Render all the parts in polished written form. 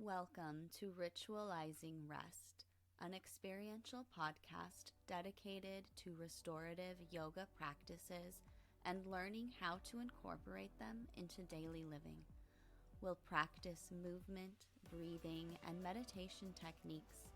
Welcome to Ritualizing Rest, an experiential podcast dedicated to restorative yoga practices and learning how to incorporate them into daily living. We'll practice movement, breathing, and meditation techniques.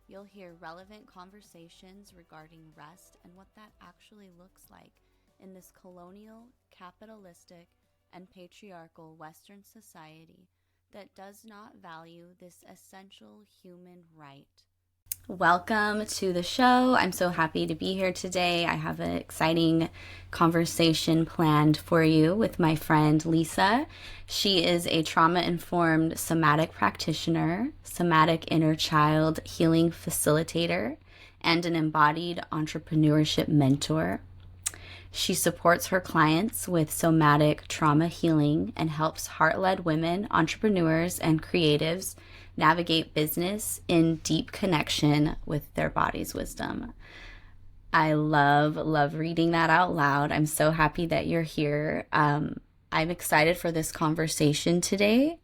You'll hear relevant conversations regarding rest and what that actually looks like in this colonial, capitalistic, and patriarchal Western society that does not value this essential human right. Welcome to the show. I'm so happy to be here today. I have an exciting conversation planned for you with my friend Lisa. She is a trauma-informed somatic practitioner, somatic inner child healing facilitator, and an embodied entrepreneurship mentor. She supports her clients with somatic trauma healing and helps heart-led women, entrepreneurs, and creatives navigate business in deep connection with their body's wisdom. I love reading that out loud. I'm so happy that you're here. I'm excited for this conversation today.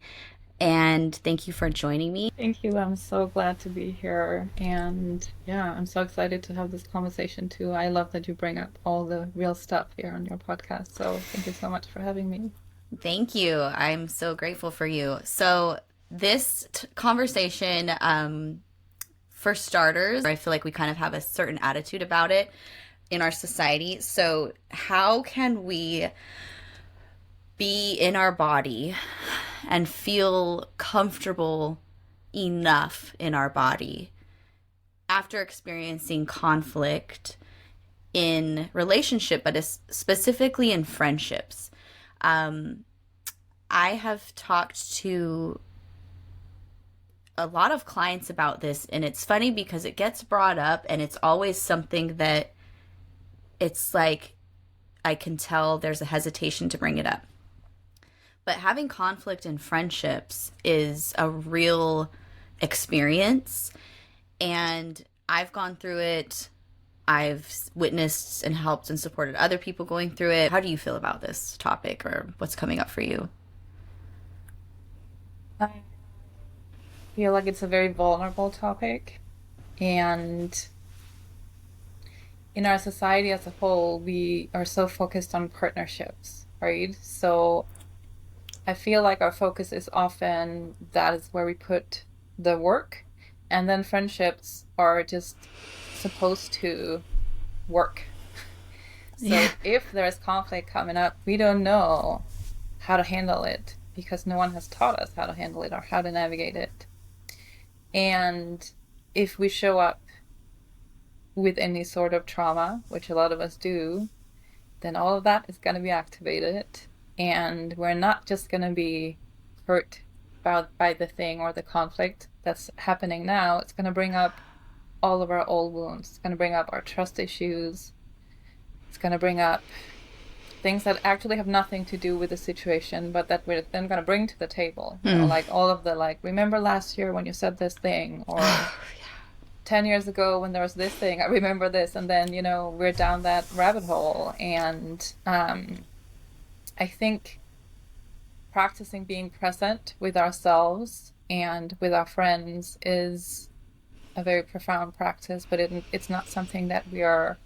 And thank you for joining me. Thank you. I'm so glad to be here. And yeah, I'm so excited to have this conversation too. I love that you bring up all the real stuff here on your podcast. So thank you so much for having me. Thank you. I'm so grateful for you. So this conversation, for starters, I feel like we kind of have a certain attitude about it in our society. So how can we be in our body and feel comfortable enough in our body after experiencing conflict in relationship, but specifically in friendships? I have talked to a lot of clients about this, and it's funny because it gets brought up and it's always something that it's like I can tell there's a hesitation to bring it up. But having conflict in friendships is a real experience, and I've gone through it. I've witnessed and helped and supported other people going through it. How do you feel about this topic, or what's coming up for you? I feel like it's a very vulnerable topic. And in our society as a whole, we are so focused on partnerships, right? So I feel like our focus is often that is where we put the work, and then friendships are just supposed to work. So if there's conflict coming up, we don't know how to handle it because no one has taught us how to handle it or how to navigate it. And if we show up with any sort of trauma, which a lot of us do, then all of that is going to be activated. And we're not just going to be hurt by the thing or the conflict that's happening now. It's going to bring up all of our old wounds. It's going to bring up our trust issues. It's going to bring up things that actually have nothing to do with the situation, but that we're then going to bring to the table. You know, like all of the, like, remember last year when you said this thing, or 10 years ago when there was this thing, I remember this. And then, you know, we're down that rabbit hole. And I think practicing being present with ourselves and with our friends is a very profound practice, but it's not something that we are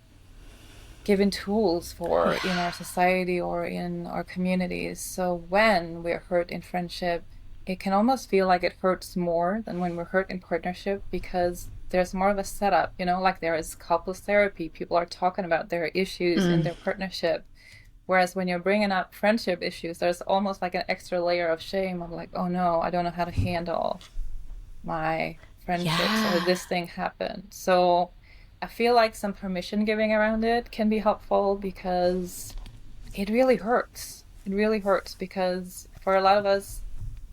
given tools for in our society or in our communities. So when we're hurt in friendship, it can almost feel like it hurts more than when we're hurt in partnership, because there's more of a setup, you know, like there is couples therapy. People are talking about their issues in their partnership. Whereas when you're bringing up friendship issues, there's almost like an extra layer of shame of like, oh no, I don't know how to handle my friendships or this thing happened. So I feel like some permission giving around it can be helpful, because it really hurts. It really hurts because for a lot of us,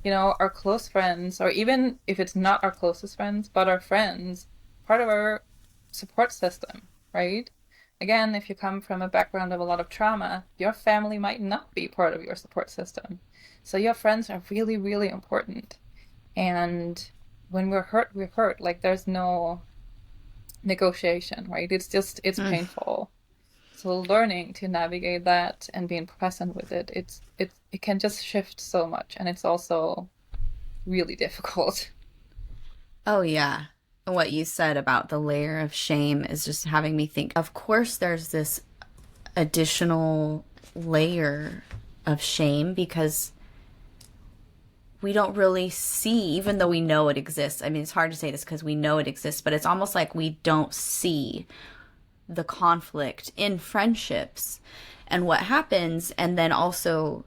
you know, our close friends, or even if it's not our closest friends, but our friends, part of our support system, right? Again, if you come from a background of a lot of trauma, your family might not be part of your support system. So your friends are really, really important. And when we're hurt, we're hurt. Like there's no negotiation, right? It's painful. So learning to navigate that and being present with it, it can just shift so much. And it's also really difficult. Oh, yeah. What you said about the layer of shame is just having me think. Of course, there's this additional layer of shame because we don't really see, even though we know it exists. I mean, it's hard to say this because we know it exists, but it's almost like we don't see the conflict in friendships and what happens, and then also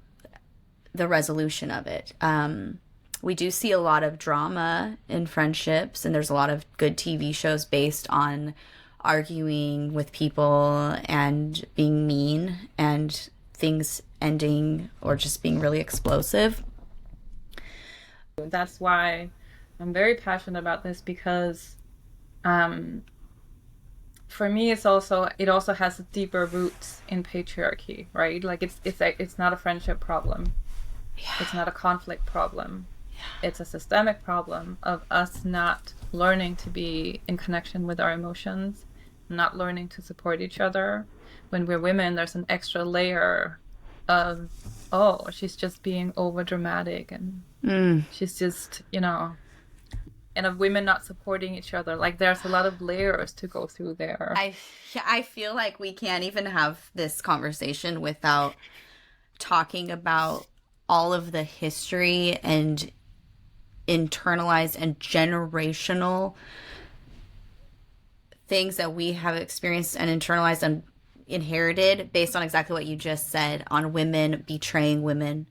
the resolution of it. We do see a lot of drama in friendships, and there's a lot of good TV shows based on arguing with people and being mean and things ending or just being really explosive. That's why I'm very passionate about this, because for me it also has deeper roots in patriarchy, right? Like it's not a friendship problem. Yeah. It's not a conflict problem. It's a systemic problem of us not learning to be in connection with our emotions, not learning to support each other. When we're women, there's an extra layer of, oh, she's just being over dramatic, and she's just, and of women not supporting each other. Like there's a lot of layers to go through there. I feel like we can't even have this conversation without talking about all of the history and internalized and generational things that we have experienced and internalized and inherited based on exactly what you just said, on women betraying women,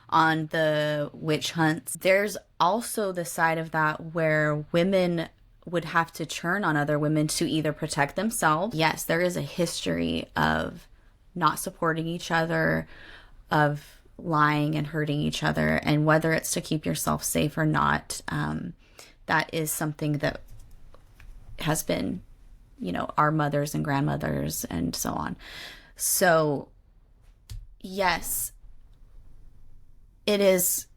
on the witch hunts. There's also the side of that where women would have to turn on other women to either protect themselves. Yes, there is a history of not supporting each other, of lying and hurting each other, and whether it's to keep yourself safe or not, that is something that has been, our mothers and grandmothers and so on. So yes, it is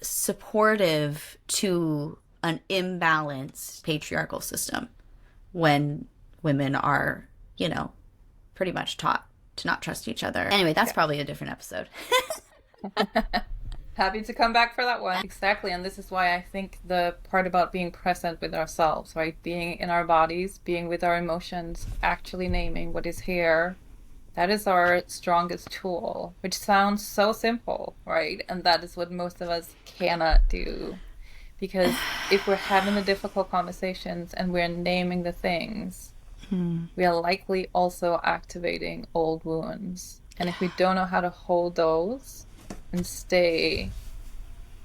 supportive to an imbalanced patriarchal system when women are, pretty much taught to not trust each other. Anyway, that's probably a different episode. Happy to come back for that one. Exactly. And this is why I think the part about being present with ourselves, right? Being in our bodies, being with our emotions, actually naming what is here, that is our strongest tool, which sounds so simple, right? And that is what most of us cannot do. Because if we're having the difficult conversations and we're naming the things, we are likely also activating old wounds. And if we don't know how to hold those and stay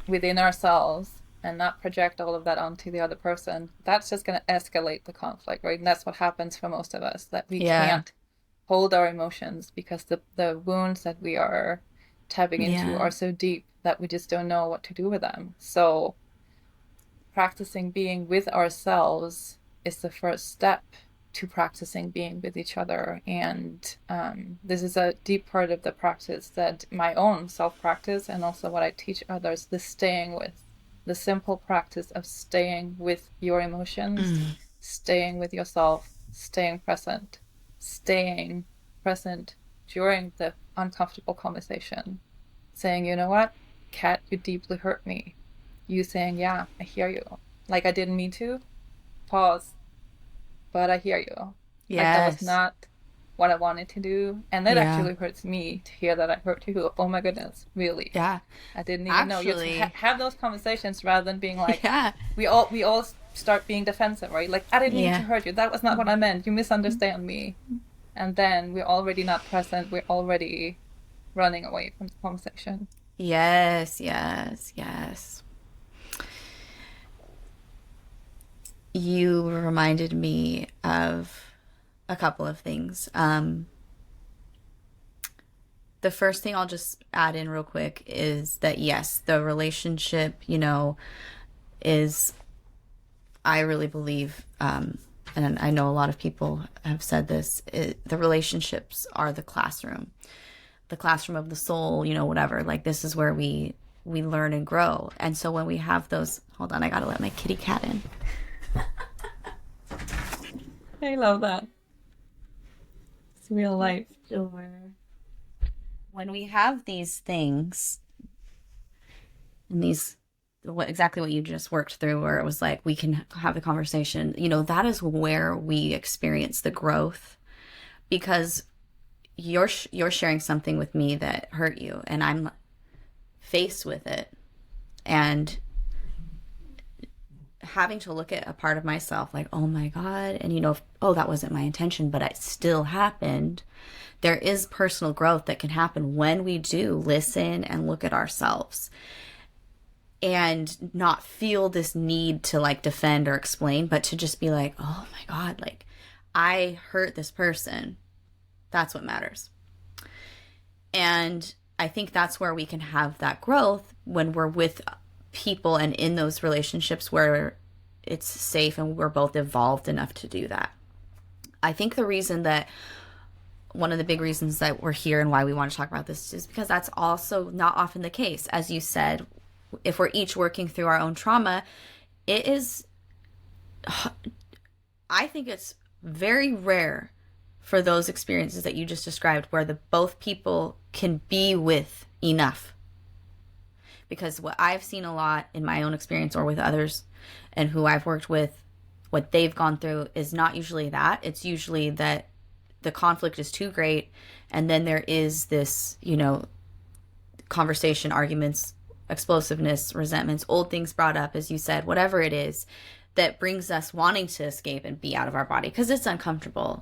within ourselves and not project all of that onto the other person, that's just going to escalate the conflict, right? And that's what happens for most of us, that we can't hold our emotions because the wounds that we are tapping into are so deep that we just don't know what to do with them. So practicing being with ourselves is the first step to practicing being with each other. And this is a deep part of the practice, that my own self-practice and also what I teach others, the simple practice of staying with your emotions, staying with yourself, staying present during the uncomfortable conversation, saying, you know what, Kat, you deeply hurt me. You saying, yeah, I hear you. Like, I didn't mean to. Pause. But I hear you. Yes. Like, that was not what I wanted to do. And it actually hurts me to hear that I hurt you. Oh my goodness, really? Yeah. I didn't even know. You have those conversations rather than being like, we all start being defensive, right? Like, I didn't mean to hurt you. That was not what I meant. You misunderstand me. And then we're already not present. We're already running away from the conversation. Yes. You reminded me of a couple of things. The first thing I'll just add in real quick is that, yes, the relationship, is, I really believe, and I know a lot of people have said this, the relationships are the classroom of the soul, whatever. Like, this is where we learn and grow. And so when we have those, hold on, I gotta let my kitty cat in. I love that. It's real life. Sure. When we have these things and this exactly what you just worked through, where it was like, we can have the conversation, that is where we experience the growth, because you're sharing something with me that hurt you, and I'm faced with it, and having to look at a part of myself like, oh my God, and oh, that wasn't my intention, but it still happened. There is personal growth that can happen when we do listen and look at ourselves and not feel this need to like defend or explain, but to just be like, oh my God, like I hurt this person. That's what matters. And I think that's where we can have that growth, when we're with people and in those relationships where it's safe and we're both evolved enough to do that. I think one of the big reasons that we're here and why we want to talk about this is because that's also not often the case. As you said, if we're each working through our own trauma, I think it's very rare for those experiences that you just described where both people can be with enough. Because what I've seen a lot in my own experience or with others and who I've worked with, what they've gone through is not usually that. It's usually that the conflict is too great, and then there is this, conversation, arguments, explosiveness, resentments, old things brought up, as you said, whatever it is that brings us wanting to escape and be out of our body because it's uncomfortable.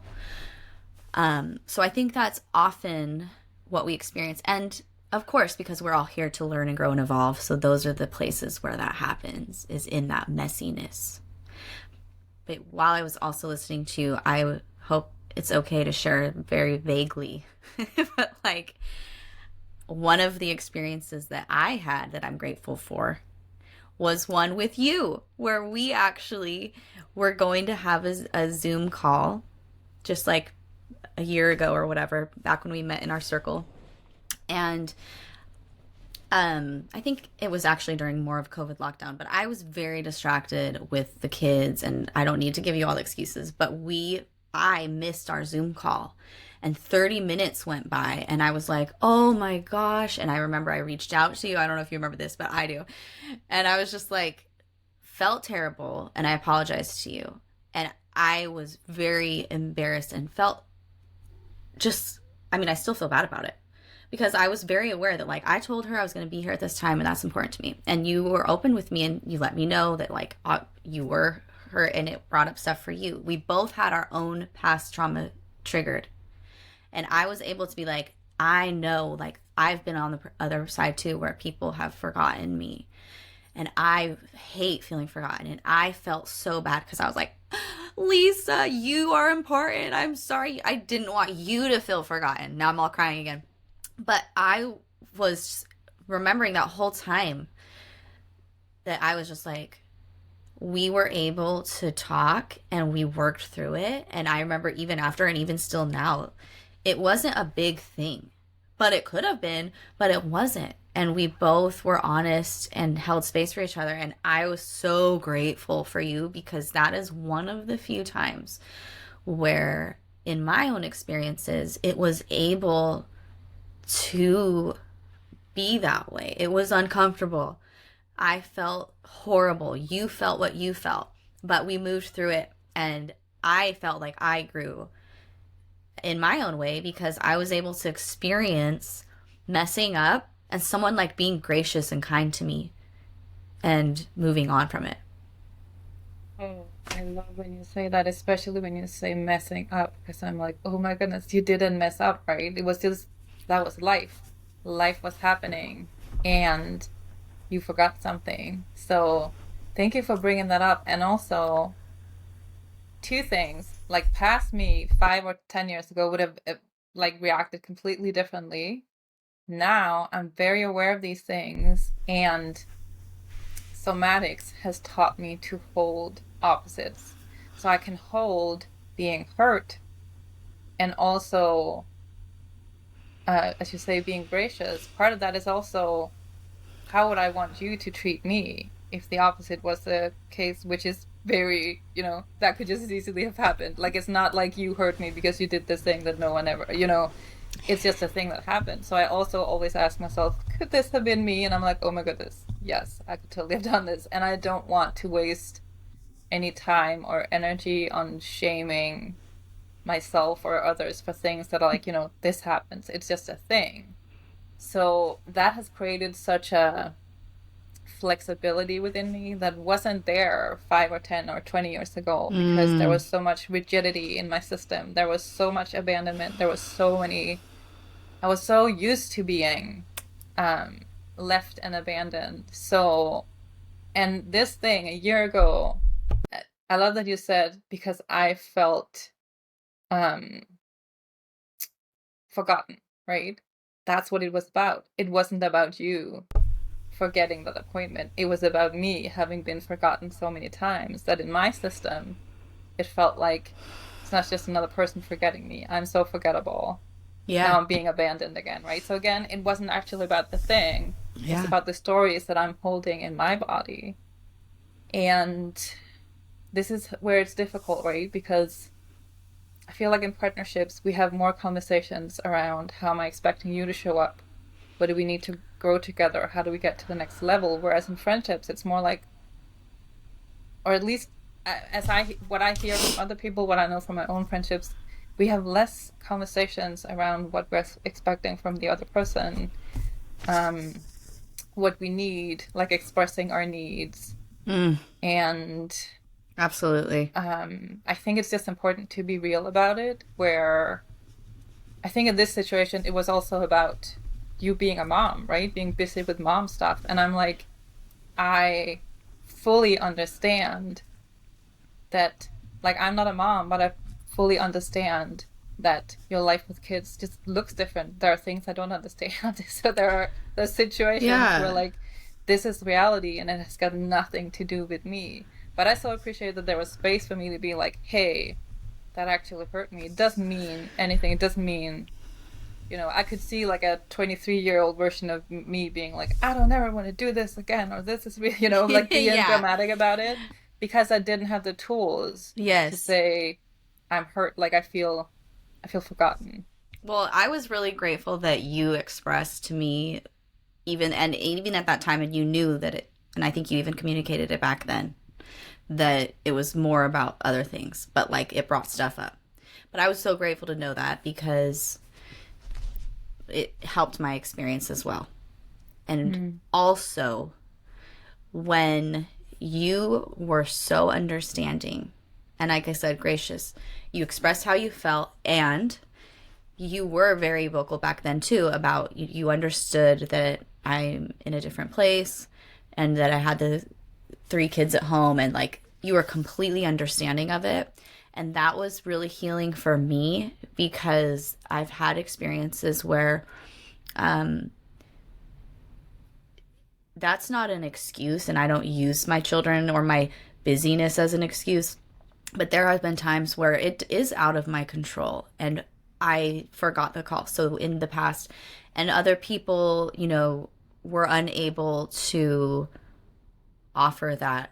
So I think that's often what we experience. And of course, because we're all here to learn and grow and evolve, so those are the places where that happens, is in that messiness. But while I was also listening to, I hope it's okay to share very vaguely, but like one of the experiences that I had that I'm grateful for was one with you, where we actually were going to have a Zoom call just like a year ago or whatever, back when we met in our circle. And I think it was actually during more of COVID lockdown, but I was very distracted with the kids, and I don't need to give you all the excuses, but I missed our Zoom call, and 30 minutes went by, and I was like, oh my gosh. And I remember I reached out to you. I don't know if you remember this, but I do. And I was just like, felt terrible, and I apologized to you. And I was very embarrassed and felt I still feel bad about it, because I was very aware that like I told her I was going to be here at this time, and that's important to me. And you were open with me, and you let me know that like you were hurt, and it brought up stuff for you. We both had our own past trauma triggered. And I was able to be like, I know, like I've been on the other side too, where people have forgotten me. And I hate feeling forgotten. And I felt so bad because I was like, Lisa, you are important. I'm sorry. I didn't want you to feel forgotten. Now I'm all crying again. But I was remembering that whole time that I was just like, we were able to talk and we worked through it. And I remember even after, and even still now, it wasn't a big thing, but it could have been, but it wasn't. And we both were honest and held space for each other. And I was so grateful for you, because that is one of the few times where in my own experiences, it was able to be that way. It was uncomfortable. I felt horrible. You felt what you felt, but we moved through it. And I felt like I grew in my own way, because I was able to experience messing up and someone like being gracious and kind to me and moving on from it. Oh, I love when you say that, especially when you say messing up, because I'm like, oh my goodness, you didn't mess up, right? It was just, that was life. Life was happening, and you forgot something. So thank you for bringing that up. And also, two things, like past me 5 or 10 years ago would have like reacted completely differently. Now I'm very aware of these things, and somatics has taught me to hold opposites. So I can hold being hurt, and also, as you say, being gracious. Part of that is also, how would I want you to treat me if the opposite was the case, which is very, that could just as easily have happened. Like, it's not like you hurt me because you did this thing that no one ever, it's just a thing that happened. So I also always ask myself, could this have been me? And I'm like, oh my goodness, yes, I could totally have done this. And I don't want to waste any time or energy on shaming myself or others for things that are like, this happens. It's just a thing. So that has created such a flexibility within me that wasn't there 5 or 10 or 20 years ago, because there was so much rigidity in my system. There was so much abandonment. There was so many. I was so used to being left and abandoned. So, and this thing a year ago, I love that you said, because I felt forgotten, right? That's what it was about. It wasn't about you forgetting that appointment. It was about me having been forgotten so many times that in my system, it felt like it's not just another person forgetting me. I'm so forgettable. Yeah. Now I'm being abandoned again, right? So again, it wasn't actually about the thing. Yeah. It's about the stories that I'm holding in my body. And this is where it's difficult, right? Because I feel like in partnerships, we have more conversations around how am I expecting you to show up? What do we need to grow together? How do we get to the next level? Whereas in friendships, it's more like, or at least what I hear from other people, what I know from my own friendships, we have less conversations around what we're expecting from the other person, what we need, like expressing our needs. And absolutely. I think it's just important to be real about it, where I think in this situation, it was also about you being a mom, right? Being busy with mom stuff. And I'm like, I fully understand that, like, I'm not a mom, but I fully understand that your life with kids just looks different. There are things I don't understand. So there are those situations where, like, this is reality and it has got nothing to do with me. But I so appreciate that there was space for me to be like, hey, that actually hurt me. It doesn't mean anything. It doesn't mean, I could see like a 23-year-old version of me being like, I don't ever want to do this again, or this is really, like being dramatic about it, because I didn't have the tools to say I'm hurt. Like I feel forgotten. Well, I was really grateful that you expressed to me even at that time, and you knew that it, and I think you even communicated it back then, that it was more about other things, but like it brought stuff up. But I was so grateful to know that, because it helped my experience as well. And also, when you were so understanding and, like I said, gracious, you expressed how you felt, and you were very vocal back then too about you understood that I'm in a different place and that I had the 3 kids at home, and like you were completely understanding of it. And that was really healing for me, because I've had experiences where that's not an excuse, and I don't use my children or my busyness as an excuse, but there have been times where it is out of my control and I forgot the call. So in the past, and other people, were unable to offer that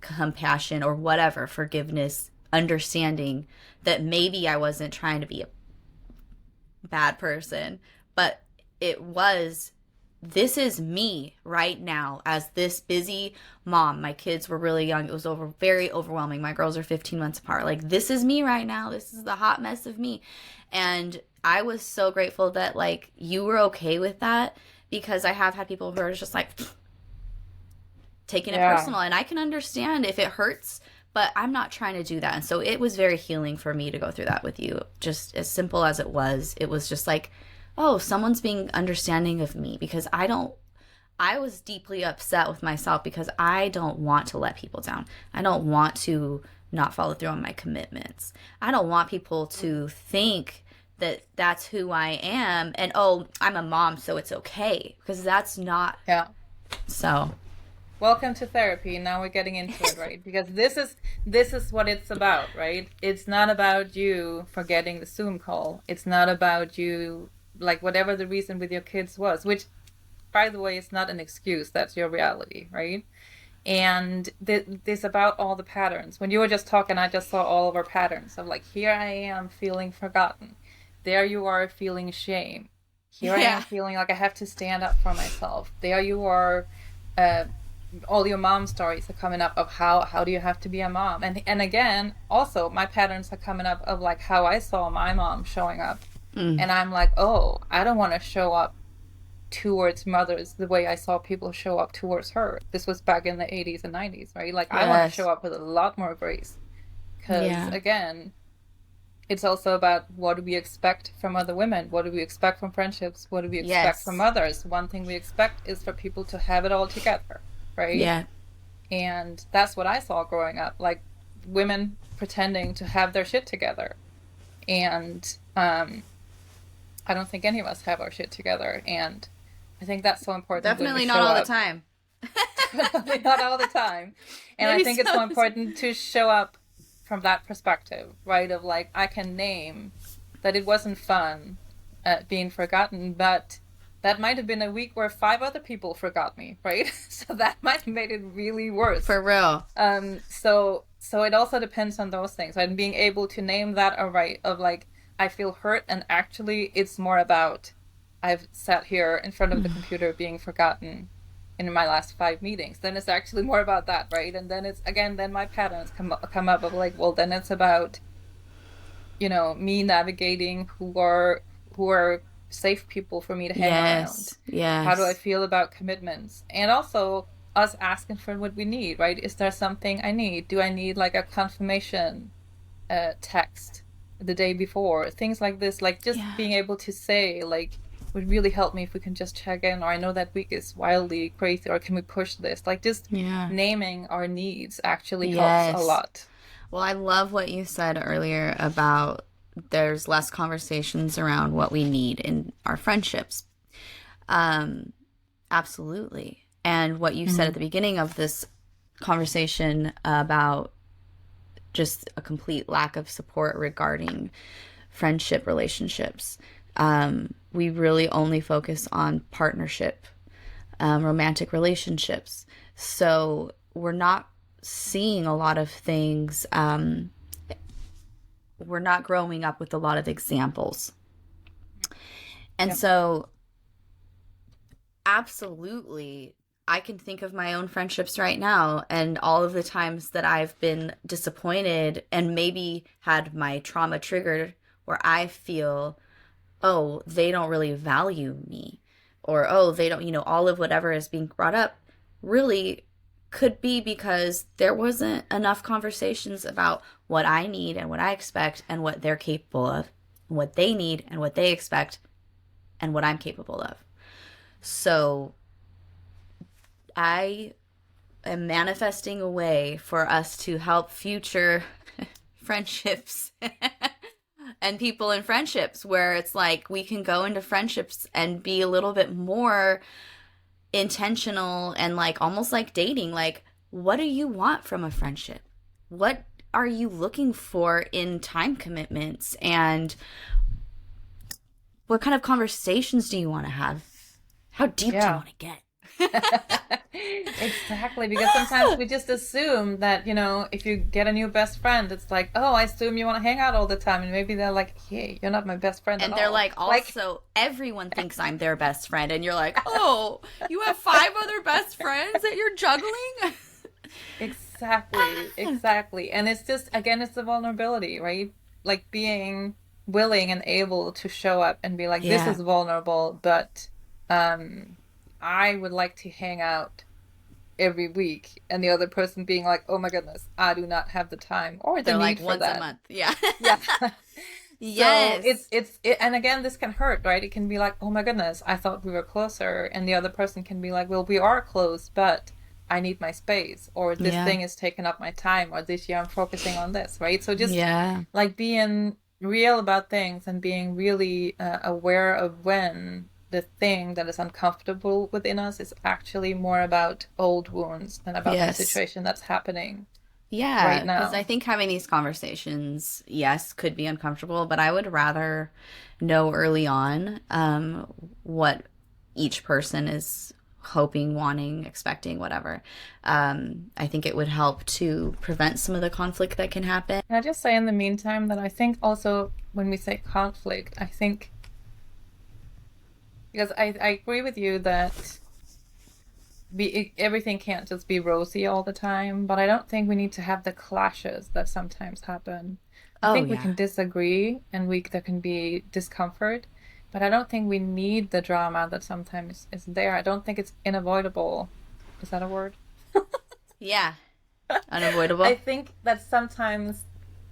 compassion or whatever, forgiveness, understanding that maybe I wasn't trying to be a bad person, but this is me right now as this busy mom. My kids were really young. It was very overwhelming. My girls are 15 months apart. Like, this is me right now. This is the hot mess of me. And I was so grateful that, like, you were okay with that, because I have had people who are just like taking it personal. And I can understand if it hurts, but I'm not trying to do that. And so it was very healing for me to go through that with you. Just as simple as it was just like, oh, someone's being understanding of me, because I was deeply upset with myself because I don't want to let people down. I don't want to not follow through on my commitments. I don't want people to think that that's who I am and, oh, I'm a mom, so it's okay, because that's not. Yeah. So. Welcome to therapy. Now we're getting into it, right? Because this is what it's about, right? It's not about you forgetting the Zoom call. It's not about you, like, whatever the reason with your kids was, which, by the way, is not an excuse. That's your reality, right? And this about all the patterns. When you were just talking, I just saw all of our patterns of, like, here I am feeling forgotten. There you are feeling shame. Here I am feeling like I have to stand up for myself. There you are uh, all your mom stories are coming up of how do you have to be a mom, and again, also my patterns are coming up of like how I saw my mom showing up, and I'm like, oh, I don't want to show up towards mothers the way I saw people show up towards her. This was back in the 80s and 90s, right? Like, I want to Yes. show up with a lot more grace, because Yeah. again, it's also about what do we expect from other women? What do we expect from friendships? What do we expect from Yes. others? One thing we expect is for people to have it all together, right? Yeah. And that's what I saw growing up, like women pretending to have their shit together. And I don't think any of us have our shit together. And I think that's so important when we Definitely show not all the up. time. Definitely not all the time. And I Maybe think it's so some. important to show up from that perspective, right? Of like, I can name that it wasn't fun being forgotten, but that might have been a week where 5 other people forgot me, right? So that might have made it really worse. For real. So it also depends on those things, right? And being able to name that right of like, I feel hurt, and actually it's more about I've sat here in front of the computer being forgotten in my last 5 meetings. Then it's actually more about that, right? And then it's again, then my patterns come up of like, well, then it's about, you know, me navigating who are safe people for me to hang around. Yes. How do I feel about commitments? And also us asking for what we need, right? Is there something I need? Do I need like a confirmation text the day before? Things like this, like just being able to say, like, would really help me if we can just check in, or I know that week is wildly crazy, or can we push this? Like, just naming our needs actually helps a lot. Well, I love what you said earlier about there's less conversations around what we need in our friendships. Absolutely. And what you said at the beginning of this conversation about just a complete lack of support regarding friendship relationships. We really only focus on partnership, romantic relationships. So we're not seeing a lot of things. We're not growing up with a lot of examples. And so, absolutely, I can think of my own friendships right now and all of the times that I've been disappointed and maybe had my trauma triggered where I feel, oh, they don't really value me, or, oh, they don't, all of whatever is being brought up really could be because there wasn't enough conversations about what I need and what I expect and what they're capable of, and what they need and what they expect and what I'm capable of. So I am manifesting a way for us to help future friendships and people in friendships where it's like we can go into friendships and be a little bit more intentional and like almost like dating. Like, what do you want from a friendship? What are you looking for in time commitments? And what kind of conversations do you want to have? How deep do you want to get? Exactly, because sometimes we just assume that, if you get a new best friend, it's like, oh, I assume you want to hang out all the time, and maybe they're like, hey, you're not my best friend and at they're all. like, also everyone thinks I'm their best friend, and you're like, oh, you have 5 other best friends that you're juggling. Exactly. And it's just, again, it's the vulnerability, right? Like being willing and able to show up and be like, this is vulnerable, but I would like to hang out every week, and the other person being like, oh my goodness, I do not have the time or the they're need like for once that. a month. Yeah. Yes. So it's and again, this can hurt, right? It can be like, oh my goodness, I thought we were closer, and the other person can be like, well, we are close, but I need my space, or this thing is taking up my time, or this year I'm focusing on this, right? So just like being real about things and being really aware of when the thing that is uncomfortable within us is actually more about old wounds than about the situation that's happening right now. Because I think having these conversations, could be uncomfortable, but I would rather know early on what each person is hoping, wanting, expecting, whatever. I think it would help to prevent some of the conflict that can happen. Can I just say in the meantime that I think also when we say conflict, I think, because I agree with you that everything can't just be rosy all the time, but I don't think we need to have the clashes that sometimes happen. I Oh think we yeah. can disagree and there can be discomfort, but I don't think we need the drama that sometimes is there. I don't think it's unavoidable. Is that a word? Yeah. I Unavoidable. think that sometimes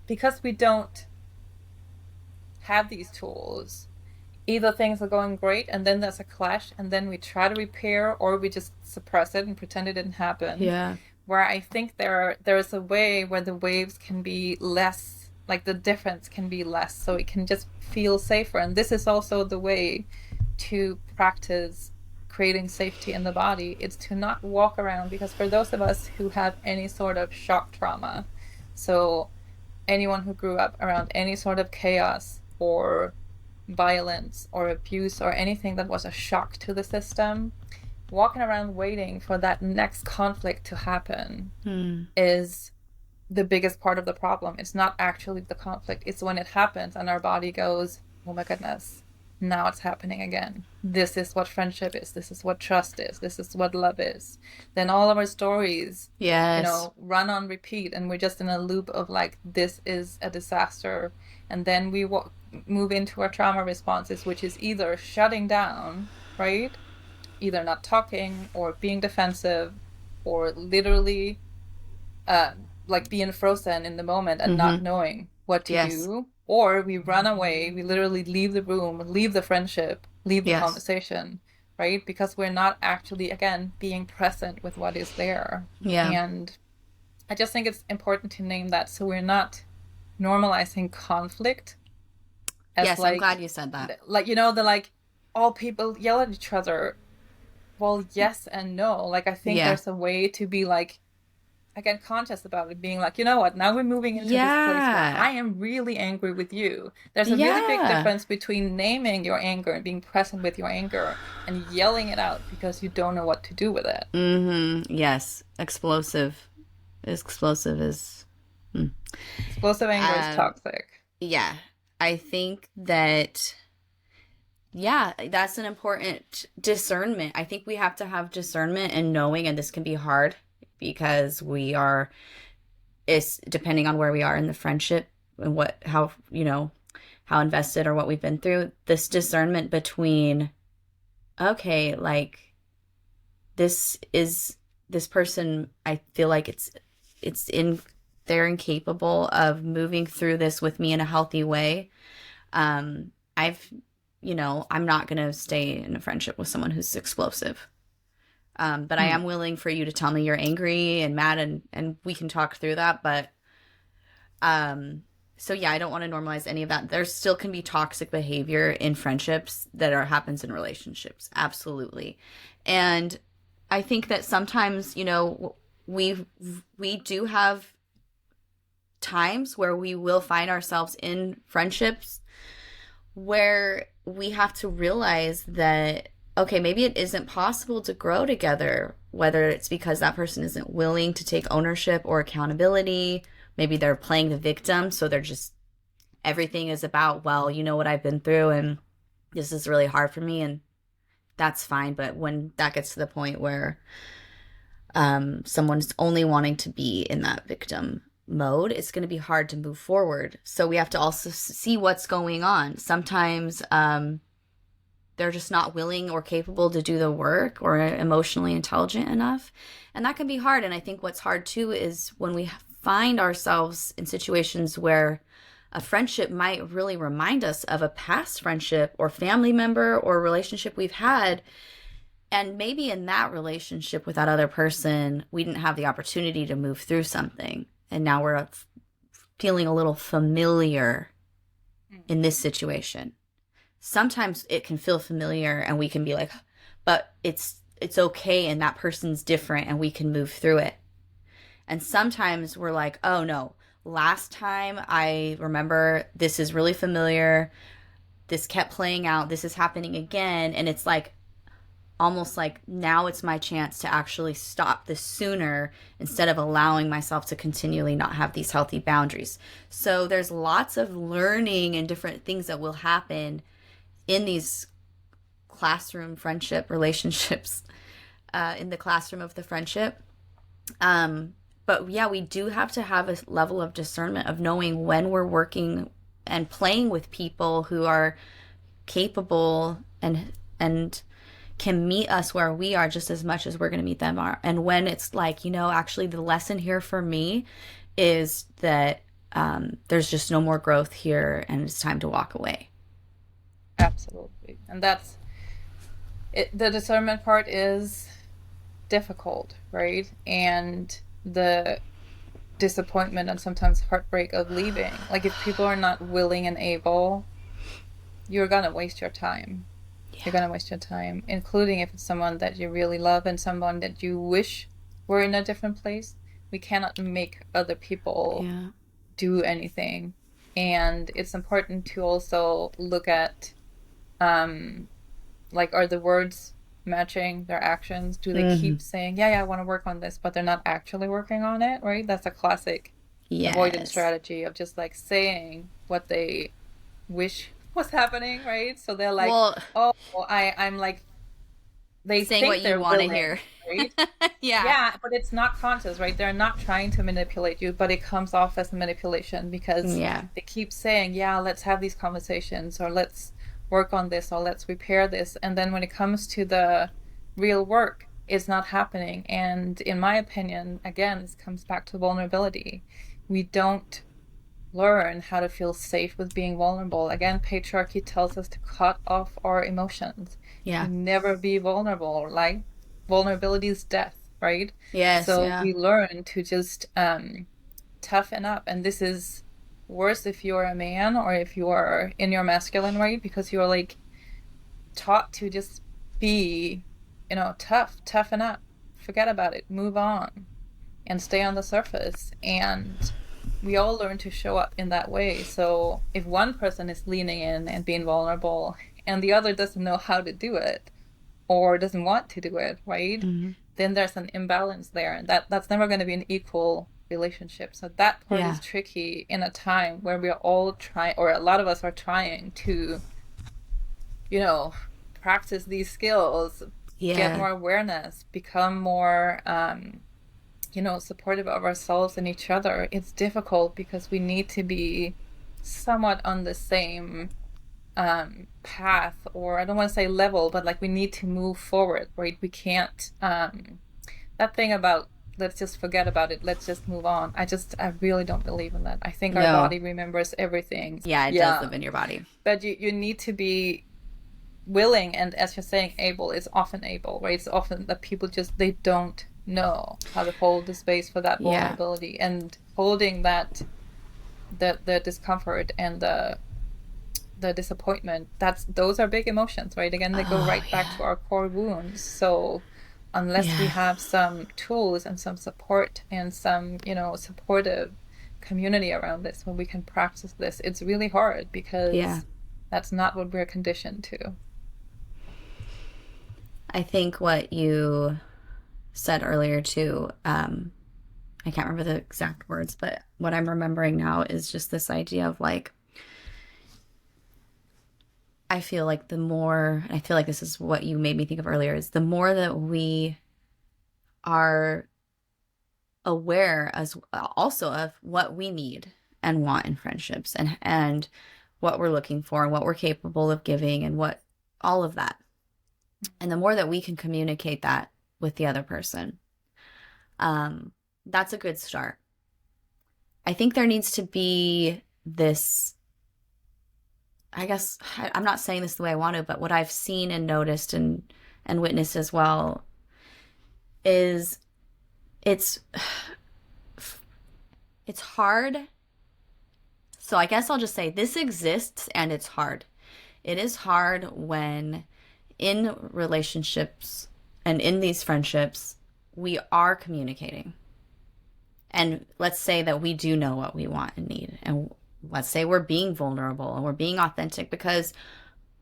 because we don't have these tools, either things are going great and then there's a clash and then we try to repair or we just suppress it and pretend it didn't happen. Yeah. Where I think there's a way where the waves can be less, like the difference can be less, so it can just feel safer. And this is also the way to practice creating safety in the body. It's to not walk around, because for those of us who have any sort of shock trauma, so anyone who grew up around any sort of chaos or violence or abuse or anything that was a shock to the system, walking around waiting for that next conflict to happen is the biggest part of the problem. It's not actually the conflict. It's when it happens and our body goes, oh my goodness, now it's happening again. This is what friendship is. This is what trust is. This is what love is. Then all of our stories, Yes. run on repeat, and we're just in a loop of like, this is a disaster. And then we move into our trauma responses, which is either shutting down, right? Either not talking or being defensive or literally like being frozen in the moment and not knowing what to Yes. do. Or we run away, we literally leave the room, leave the friendship, leave the Yes. conversation, right? Because we're not actually, again, being present with what is there. Yeah. And I just think it's important to name that, so we're not normalizing conflict as Yes, like, I'm glad you said that. like, the like, all people yell at each other. Well, yes and no. Like, I think Yeah. there's a way to be like, again, conscious about it, being like, you know what, now we're moving into this place where Yeah. I am really angry with you. There's a really big Yeah. difference between naming your anger and being present with your anger and yelling it out because you don't know what to do with it. Yes. Explosive is Explosive anger is toxic. yeah. I think that that's an important discernment. I think we have to have discernment and knowing, and this can be hard because it's depending on where we are in the friendship and how invested or what we've been through, this discernment between, okay, like this person, I feel like they're incapable of moving through this with me in a healthy way. I'm not going to stay in a friendship with someone who's explosive. But I am willing for you to tell me you're angry and mad, and we can talk through that. But, so yeah, I don't want to normalize any of that. There still can be toxic behavior in friendships that happens in relationships. Absolutely. And I think that sometimes, we do have times where we will find ourselves in friendships where we have to realize that, okay, maybe it isn't possible to grow together, whether it's because that person isn't willing to take ownership or accountability. Maybe they're playing the victim, so they're just, everything is about, well, you know what I've been through and this is really hard for me, and that's fine. But when that gets to the point where someone's only wanting to be in that victim mode, it's going to be hard to move forward. So we have to also see what's going on. Sometimes they're just not willing or capable to do the work or emotionally intelligent enough, and that can be hard. And I think what's hard too is when we find ourselves in situations where a friendship might really remind us of a past friendship or family member or relationship we've had, and maybe in that relationship with that other person we didn't have the opportunity to move through something, and now we're feeling a little familiar in this situation. Sometimes it can feel familiar and we can be like, but it's okay, and that person's different and we can move through it. And sometimes we're like, oh no, last time I remember this is really familiar, this kept playing out, this is happening again, and it's like almost like now it's my chance to actually stop this sooner instead of allowing myself to continually not have these healthy boundaries. So there's lots of learning and different things that will happen in these classroom friendship relationships in the classroom of the friendship. But yeah, we do have to have a level of discernment of knowing when we're working and playing with people who are capable and can meet us where we are just as much as we're going to meet them are. And when it's like, actually the lesson here for me is that there's just no more growth here and it's time to walk away. Absolutely. And that's it. The discernment part is difficult, right? And the disappointment and sometimes heartbreak of leaving. Like if people are not willing and able, you're gonna waste your time. You're gonna waste your time, including if it's someone that you really love and someone that you wish were in a different place. We cannot make other people do anything. And it's important to also look at like, are the words matching their actions? Do they keep saying, yeah, I want to work on this, but they're not actually working on it, right? That's a classic avoidance strategy of just like saying what they wish was happening, right? So they're like, well, I'm like, they saying think what you want to hear, right? Yeah, but it's not conscious, right? They're not trying to manipulate you, but it comes off as manipulation because they keep saying, yeah, let's have these conversations, or let's work on this, or let's repair this. And then when it comes to the real work, it's not happening. And in my opinion, again, this comes back to vulnerability. We don't learn how to feel safe with being vulnerable. Again, patriarchy tells us to cut off our emotions. To never be vulnerable. Like, vulnerability is death, right? So we learn to just toughen up. And this is worse if you're a man or if you are in your masculine, right? Because you're like taught to just be, toughen up, forget about it, move on, and stay on the surface. And we all learn to show up in that way. So if one person is leaning in and being vulnerable and the other doesn't know how to do it or doesn't want to do it, right? Then there's an imbalance there, and that's never going to be an equal relationship. So that part is tricky in a time where we are all trying, or a lot of us are trying to, practice these skills, get more awareness, become more supportive of ourselves and each other. It's difficult because we need to be somewhat on the same path, or I don't want to say level, but like we need to move forward, right? We can't that thing about let's just forget about it, let's just move on. I really don't believe in that. I think our body remembers everything. It does live in your body. But you need to be willing, and as you're saying, able is often able, right? It's often that people just, they don't know how to hold the space for that vulnerability, and holding that the discomfort and the disappointment, those are big emotions, right? Again, they go right back to our core wounds. So unless we have some tools and some support and some supportive community around this where we can practice this, it's really hard because that's not what we're conditioned to. I think what you said earlier too, I can't remember the exact words, but what I'm remembering now is just this idea of like, I feel like this is what you made me think of earlier, is the more that we are aware as also of what we need and want in friendships, and what we're looking for and what we're capable of giving, and what all of that. And the more that we can communicate that with the other person, that's a good start. I think there needs to be this, I guess, I'm not saying this the way I want to, but what I've seen and noticed and witnessed as well is it's hard. So I guess I'll just say this exists and it's hard. It is hard when in relationships and in these friendships, we are communicating. And let's say that we do know what we want and need. And let's say we're being vulnerable and we're being authentic because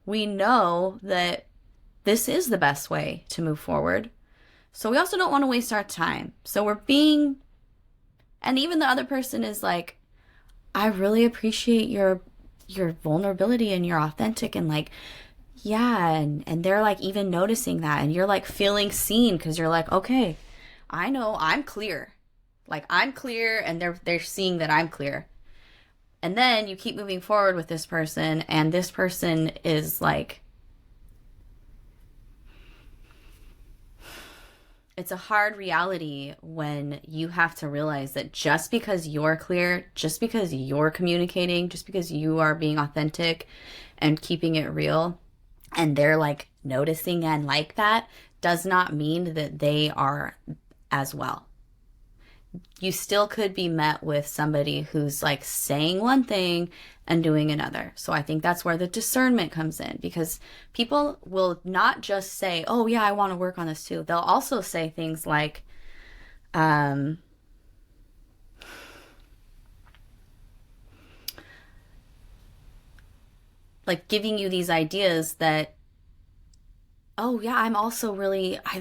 we know that this is the best way to move forward. So we also don't want to waste our time. So we're being, and even the other person is like, I really appreciate your vulnerability and you're authentic, and like, Yeah, and they're like even noticing that, and you're like feeling seen because you're like, okay, I know I'm clear. Like I'm clear, and they're seeing that I'm clear. And then you keep moving forward with this person, and this person is like, it's a hard reality when you have to realize that just because you're clear, just because you're communicating, just because you are being authentic and keeping it real, and they're like noticing and like that, does not mean that they are as well. You still could be met with somebody who's like saying one thing and doing another. So I think that's where the discernment comes in, because people will not just say, oh, yeah, I want to work on this too. They'll also say things like, um, like giving you these ideas that, oh yeah, I'm also really, I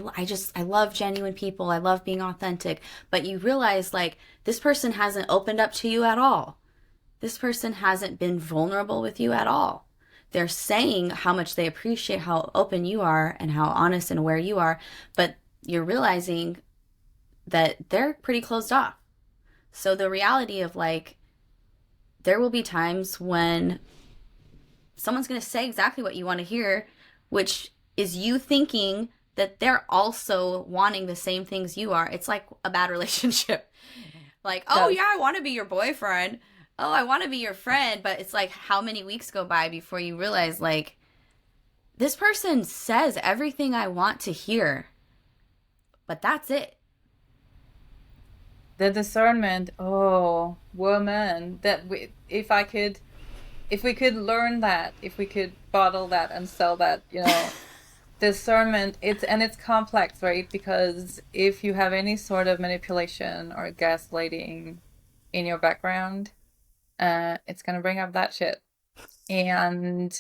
love genuine people, I love being authentic. But you realize like this person hasn't opened up to you at all. This person hasn't been vulnerable with you at all. They're saying how much they appreciate how open you are and how honest and aware you are, but you're realizing that they're pretty closed off. So the reality of like, there will be times when someone's going to say exactly what you want to hear, which is you thinking that they're also wanting the same things you are. It's like a bad relationship. Like, oh yeah, I want to be your boyfriend. Oh, I want to be your friend. But it's like how many weeks go by before you realize like, this person says everything I want to hear, but that's it. The discernment, oh, woman, that if we could learn that, if we could bottle that and sell that, discernment, it's complex, right? Because if you have any sort of manipulation or gaslighting in your background, it's gonna bring up that shit. And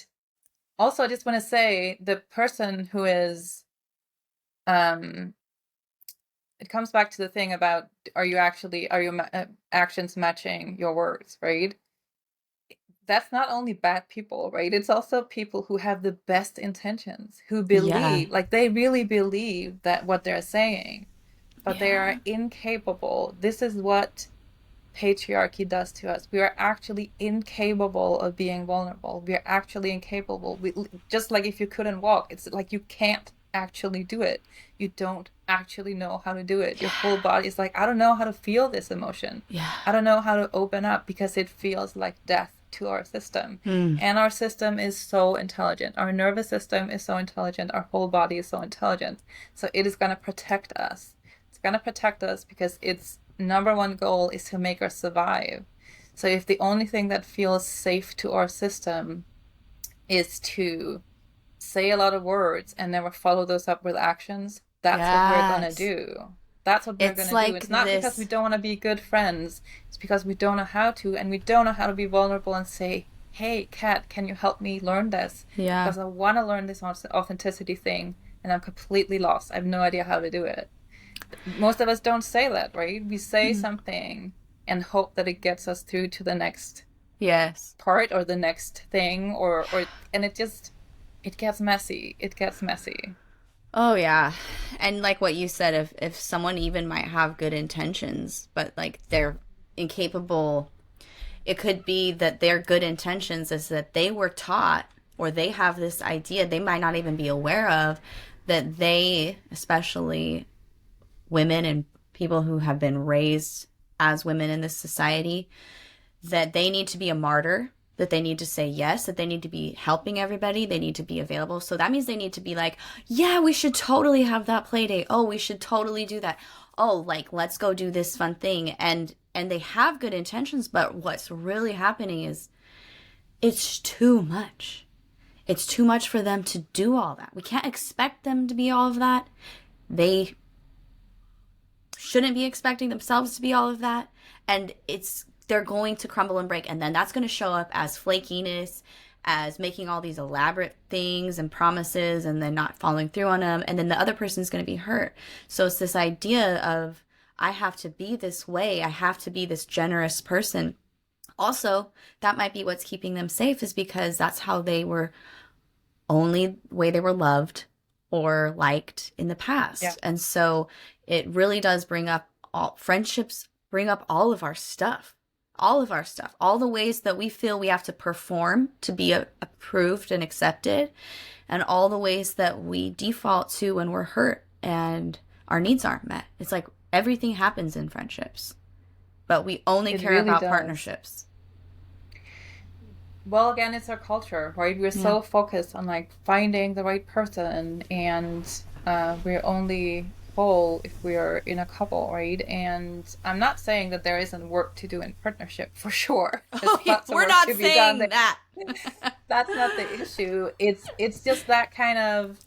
also, I just want to say the person who is, it comes back to the thing about are your actions matching your words, right? That's not only bad people, right? It's also people who have the best intentions, who believe, like they really believe that what they're saying, but they are incapable. This is what patriarchy does to us. We are actually incapable of being vulnerable. We are actually incapable. Just like if you couldn't walk, it's like you can't actually do it. You don't actually know how to do it. Your whole body is like, I don't know how to feel this emotion. I don't know how to open up because it feels like death to our system. And our system is so intelligent. Our nervous system is so intelligent. Our whole body is so intelligent. So it is going to protect us. It's going to protect us because its number one goal is to make us survive. So if the only thing that feels safe to our system is to say a lot of words and never follow those up with actions, that's what we're going to do. That's what we're going to do. It's not because we don't want to be good friends. It's because we don't know how to, and we don't know how to be vulnerable and say, hey, Kat, can you help me learn this? Because I want to learn this authenticity thing, and I'm completely lost. I have no idea how to do it. Most of us don't say that, right? We say something and hope that it gets us through to the next part or the next thing, and it gets messy. It gets messy. Oh yeah. And like what you said, if someone even might have good intentions, but like they're incapable, it could be that their good intentions is that they were taught or they have this idea they might not even be aware of, that they, especially women and people who have been raised as women in this society, that they need to be a martyr, that they need to say yes, that they need to be helping everybody, they need to be available. So that means they need to be like, yeah, we should totally have that play date. Oh, we should totally do that. Oh, like, let's go do this fun thing. And they have good intentions, but what's really happening is it's too much. It's too much for them to do all that. We can't expect them to be all of that. They shouldn't be expecting themselves to be all of that. And they're going to crumble and break. And then that's going to show up as flakiness, as making all these elaborate things and promises and then not following through on them. And then the other person's going to be hurt. So it's this idea of, I have to be this way. I have to be this generous person. Also, that might be what's keeping them safe, is because that's how they were only way they were loved or liked in the past. Yeah. And so it really does bring up friendships, bring up all of our stuff, all of our stuff, all the ways that we feel we have to perform to be approved and accepted, and all the ways that we default to when we're hurt and our needs aren't met. It's like everything happens in friendships, but we only It care really about does. partnerships. Well, again, it's our culture, right? We're Yeah. so focused on like finding the right person, and we're only whole if we're in a couple, right? And I'm not saying that there isn't work to do in partnership, for sure. There's lots of We're work not to be saying done there. that. That's not the issue. It's just that kind of,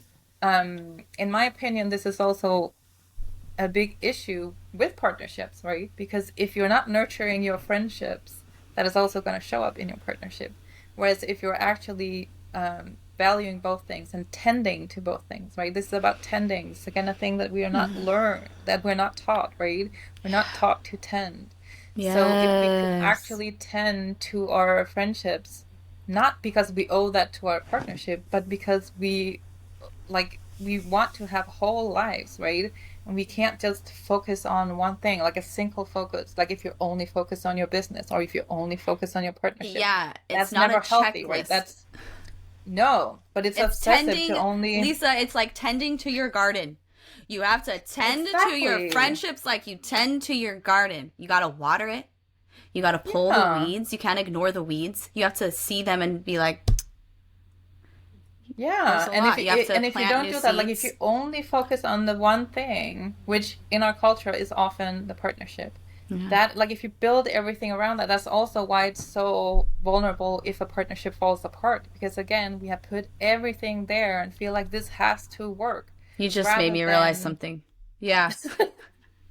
in my opinion, this is also a big issue with partnerships, right? Because if you're not nurturing your friendships, that is also going to show up in your partnership. Whereas if you're actually valuing both things and tending to both things, right? This is about tending. It's again a thing that we are not learned, that we're not taught, right? We're not taught to tend. Yes. So if we could actually tend to our friendships, not because we owe that to our partnership, but because we want to have whole lives, right? And we can't just focus on one thing, like a single focus. Like if you're only focused on your business, or if you only focus on your partnership. Yeah, it's That's not never a healthy, checklist. right? No, but it's obsessive tending, to only. Lisa, it's like tending to your garden. You have to tend to your Exactly. friendships like you tend to your garden. You got to water it. You got to pull Yeah. the weeds. You can't ignore the weeds. You have to see them and be like, Yeah, There's a and lot. if You have to and if you plant don't new do that, like if seeds. you only focus on the one thing, which in our culture is often the partnership, that like if you build everything around that, that's also why it's so vulnerable if a partnership falls apart. Because again, we have put everything there and feel like this has to work, you just rather made me realize than something. Yes.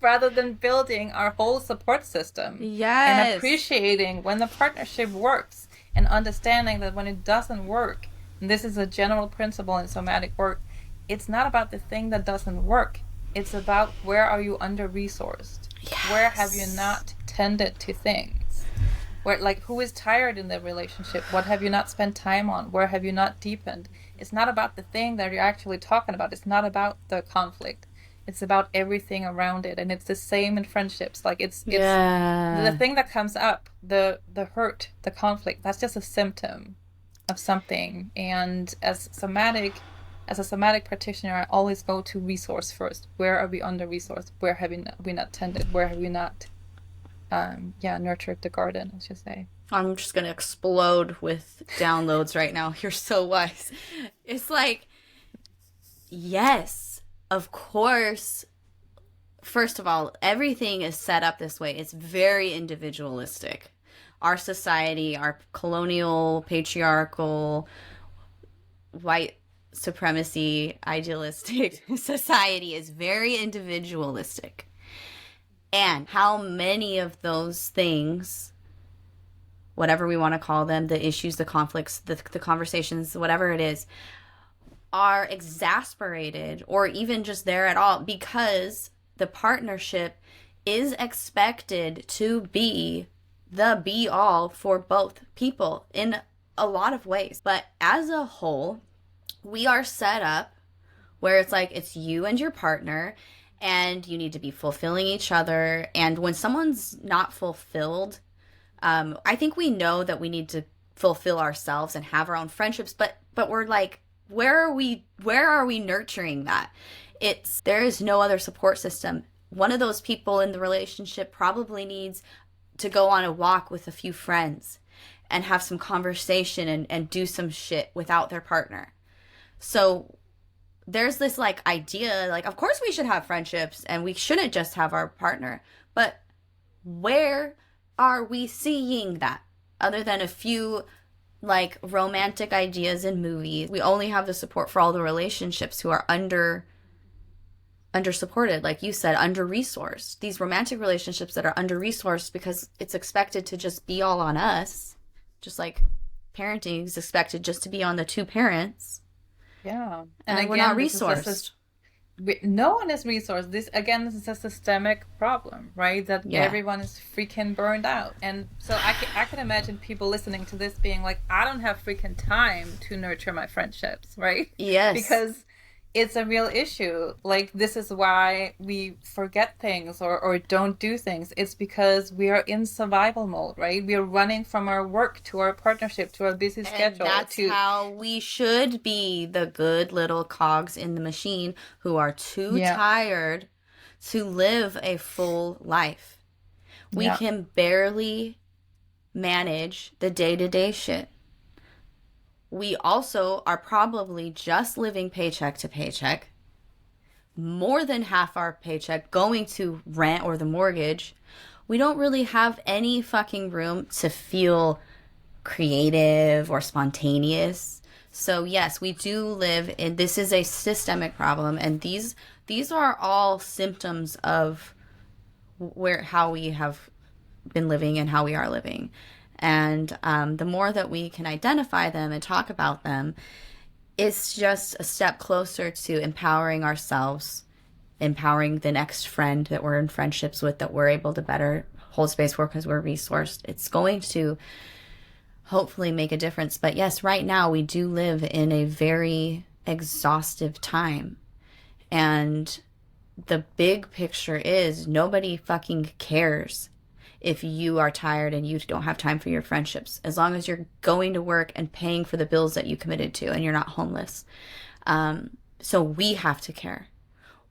rather than building our whole support system and Yes. appreciating when the partnership works and understanding that when it doesn't work, and this is a general principle in somatic work, it's not about the thing that doesn't work. It's about where are you under-resourced? Where have you not tended to things? Where, like, who is tired in the relationship? What have you not spent time on? Where have you not deepened? It's not about the thing that you're actually talking about. It's not about the conflict. It's about everything around it. And it's the same in friendships. Like it's Yeah. the thing that comes up, the hurt, the conflict, that's just a symptom of something. And as a somatic practitioner, I always go to resource first. Where are we under resourced? Where have we not tended? Where have we not nurtured the garden, I should say. I'm just going to explode with downloads right now. You're so wise. It's like, yes, of course. First of all, everything is set up this way. It's very individualistic. Our society, our colonial, patriarchal, white supremacy, idealistic society is very individualistic. And how many of those things, whatever we want to call them, the issues, the conflicts, the conversations, whatever it is, are exasperated or even just there at all because the partnership is expected to be the be all for both people in a lot of ways. But as a whole, we are set up where it's like it's you and your partner, and you need to be fulfilling each other. And when someone's not fulfilled, I think we know that we need to fulfill ourselves and have our own friendships, but we're like, where are we nurturing that? There is no other support system. One of those people in the relationship probably needs to go on a walk with a few friends and have some conversation and do some shit without their partner. So there's this like idea, like, of course we should have friendships and we shouldn't just have our partner. But where are we seeing that other than a few like romantic ideas in movies? We only have the support for all the relationships who are under supported, like you said, under resourced. These romantic relationships that are under resourced because it's expected to just be all on us, just like parenting is expected just to be on the two parents. Yeah. And again, we're not this is just resourced. no one is resourced. This again, this is a systemic problem, right? That Yeah. everyone is freaking burned out. And so I can imagine people listening to this being like, I don't have freaking time to nurture my friendships, right? Yes. Because it's a real issue. Like, this is why we forget things or don't do things. It's because we are in survival mode, right? We are running from our work to our partnership to our busy And schedule that's to, how we should be, the good little cogs in the machine who are too yeah, tired to live a full life. We yeah, can barely manage the day to day shit. We also are probably just living paycheck to paycheck, more than half our paycheck going to rent or the mortgage. We don't really have any fucking room to feel creative or spontaneous. So yes, we do live in, this is a systemic problem, and these are all symptoms of where how we have been living and how we are living. And the more that we can identify them and talk about them, it's just a step closer to empowering ourselves, empowering the next friend that we're in friendships with, that we're able to better hold space for because we're resourced. It's going to hopefully make a difference. But yes, right now we do live in a very exhaustive time. And the big picture is nobody fucking cares if you are tired and you don't have time for your friendships, as long as you're going to work and paying for the bills that you committed to and you're not homeless. So we have to care.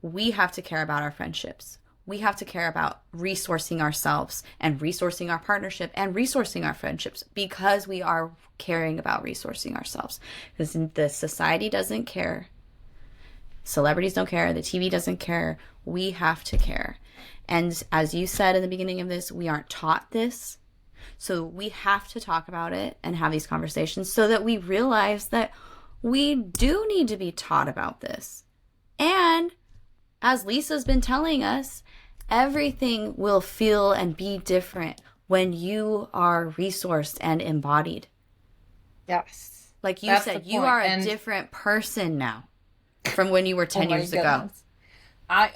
We have to care about our friendships. We have to care about resourcing ourselves and resourcing our partnership and resourcing our friendships, because we are caring about resourcing ourselves. Because the society doesn't care. Celebrities don't care. The TV doesn't care. We have to care. And as you said in the beginning of this, we aren't taught this. So we have to talk about it and have these conversations so that we realize that we do need to be taught about this. And as Lisa's been telling us, everything will feel and be different when you are resourced and embodied. yes. Like you That's said, the you point. are a And different person now from when you were oh 10 my years ago. goodness.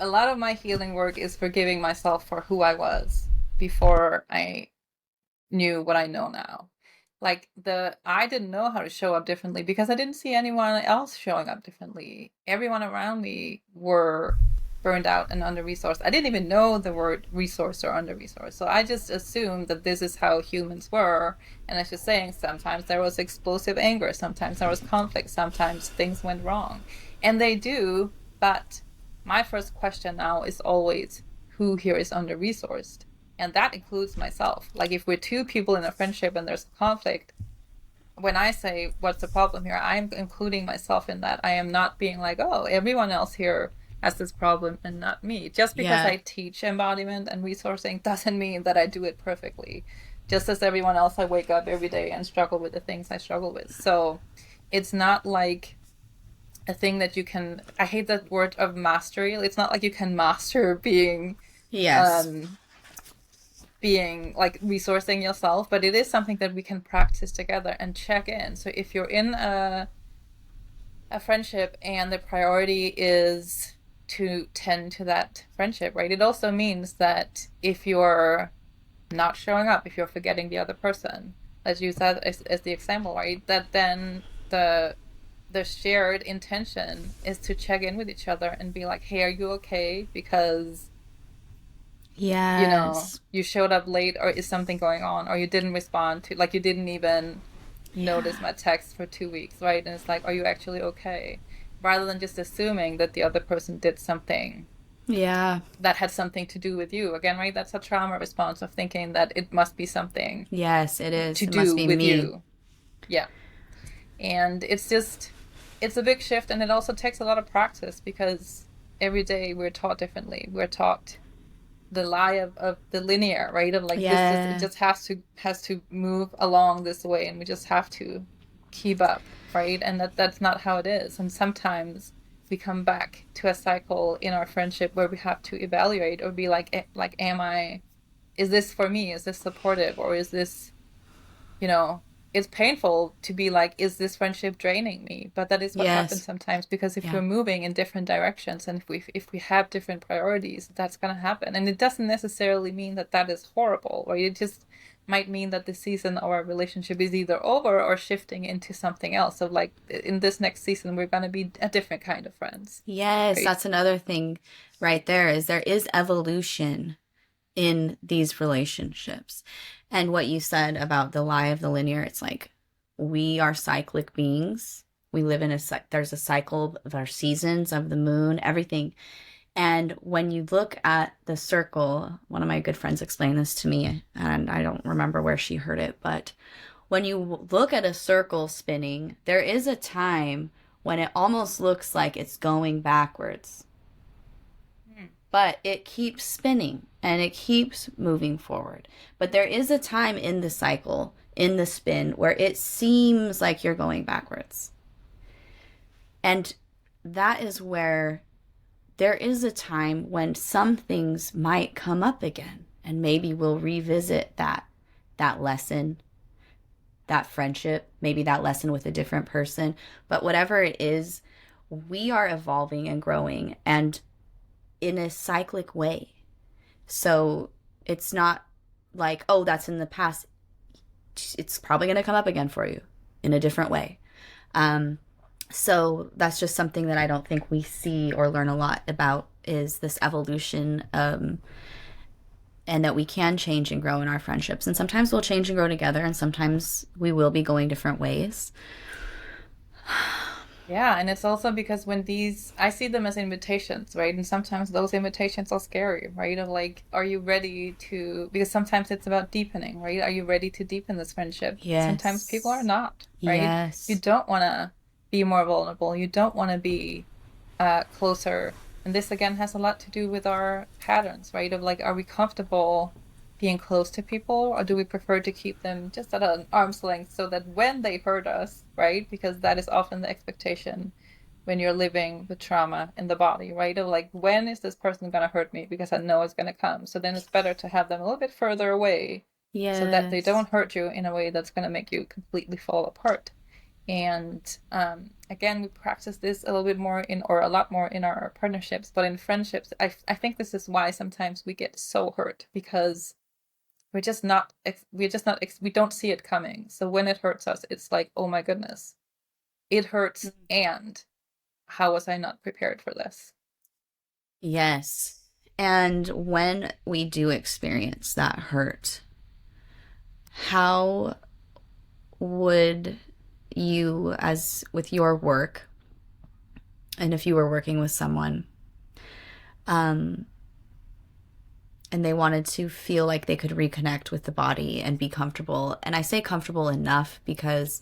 A lot of my healing work is forgiving myself for who I was before I knew what I know now. Like, I didn't know how to show up differently because I didn't see anyone else showing up differently. Everyone around me were burned out and under-resourced. I didn't even know the word resource or under-resourced. So I just assumed that this is how humans were. And as you're saying, sometimes there was explosive anger, sometimes there was conflict, sometimes things went wrong. And they do, but my first question now is always, who here is under-resourced? And that includes myself. Like, if we're two people in a friendship and there's conflict, when I say, what's the problem here, I'm including myself in that. I am not being like, oh, everyone else here has this problem and not me. Just because Yeah. I teach embodiment and resourcing doesn't mean that I do it perfectly. Just as everyone else, I wake up every day and struggle with the things I struggle with. So it's not like a thing that you can, I hate that word of mastery. It's not like you can master Yes. being like resourcing yourself, but it is something that we can practice together and check in. So if you're in a friendship and the priority is to tend to that friendship, right? It also means that if you're not showing up, if you're forgetting the other person, as you said as the example, right? That then the shared intention is to check in with each other and be like, hey, are you okay? Because Yes. you showed up late, or is something going on, or you didn't respond to, like, you didn't even notice my text for 2 weeks, right? And it's like, are you actually okay? Rather than just assuming that the other person did something Yeah. that had something to do with you. Again, right? That's a trauma response of thinking that it must be something Yes, it is. to It must do be with me. you. Yeah. And it's a big shift, and it also takes a lot of practice because every day we're taught differently. We're taught the lie of the linear, right? Of like, it Yeah. just has to move along this way, and we just have to keep up, right? And that's not how it is. And sometimes we come back to a cycle in our friendship where we have to evaluate or be like, is this for me? Is this supportive? Or is this, you know, it's painful to be like, is this friendship draining me? But that is what happens Yes. sometimes, because if Yeah. we're moving in different directions and if we have different priorities, that's gonna happen. And it doesn't necessarily mean that that is horrible, or it just might mean that the season of our relationship is either over or shifting into something else. So like in this next season, we're gonna be a different kind of friends, Yes, right? that's another thing right there is evolution in these relationships. And what you said about the lie of the linear, it's like we are cyclic beings. We live in there's a cycle of our seasons, of the moon, everything. And when you look at the circle, one of my good friends explained this to me, and I don't remember where she heard it, but when you look at a circle spinning, there is a time when it almost looks like it's going backwards, but it keeps spinning and it keeps moving forward. But there is a time in the cycle, in the spin, where it seems like you're going backwards. And that is where there is a time when some things might come up again, and maybe we'll revisit that lesson, that friendship, maybe that lesson with a different person. But whatever it is, we are evolving and growing, and in a cyclic way. So it's not like, oh, that's in the past. It's probably going to come up again for you in a different way. So that's just something that I don't think we see or learn a lot about, is this evolution, and that we can change and grow in our friendships. And sometimes we'll change and grow together, and sometimes we will be going different ways. Yeah, and it's also because when I see them as invitations, right? And sometimes those invitations are scary, right? Of like, are you ready to, because sometimes it's about deepening, right? Are you ready to deepen this friendship? Sometimes people are Yes. not, right? You Yes. don't want to be more vulnerable. You don't want to be closer. And this again has a lot to do with our patterns, right? Of like, are we comfortable being close to people, or do we prefer to keep them just at an arm's length so that when they hurt us, right? Because that is often the expectation when you're living with trauma in the body, right? Of like, when is this person going to hurt me? Because I know it's going to come. So then it's better to have them a little bit further away so that they Yes. don't hurt you in a way that's going to make you completely fall apart. And again, we practice this a little bit more or a lot more in our partnerships, but in friendships, I think this is why sometimes we get so hurt, because we don't see it coming. So when it hurts us, it's like, oh my goodness, it hurts, and how was I not prepared for this? Yes. And when we do experience that hurt, how would you, as with your work, and if you were working with someone, um, and they wanted to feel like they could reconnect with the body and be comfortable, and I say comfortable enough because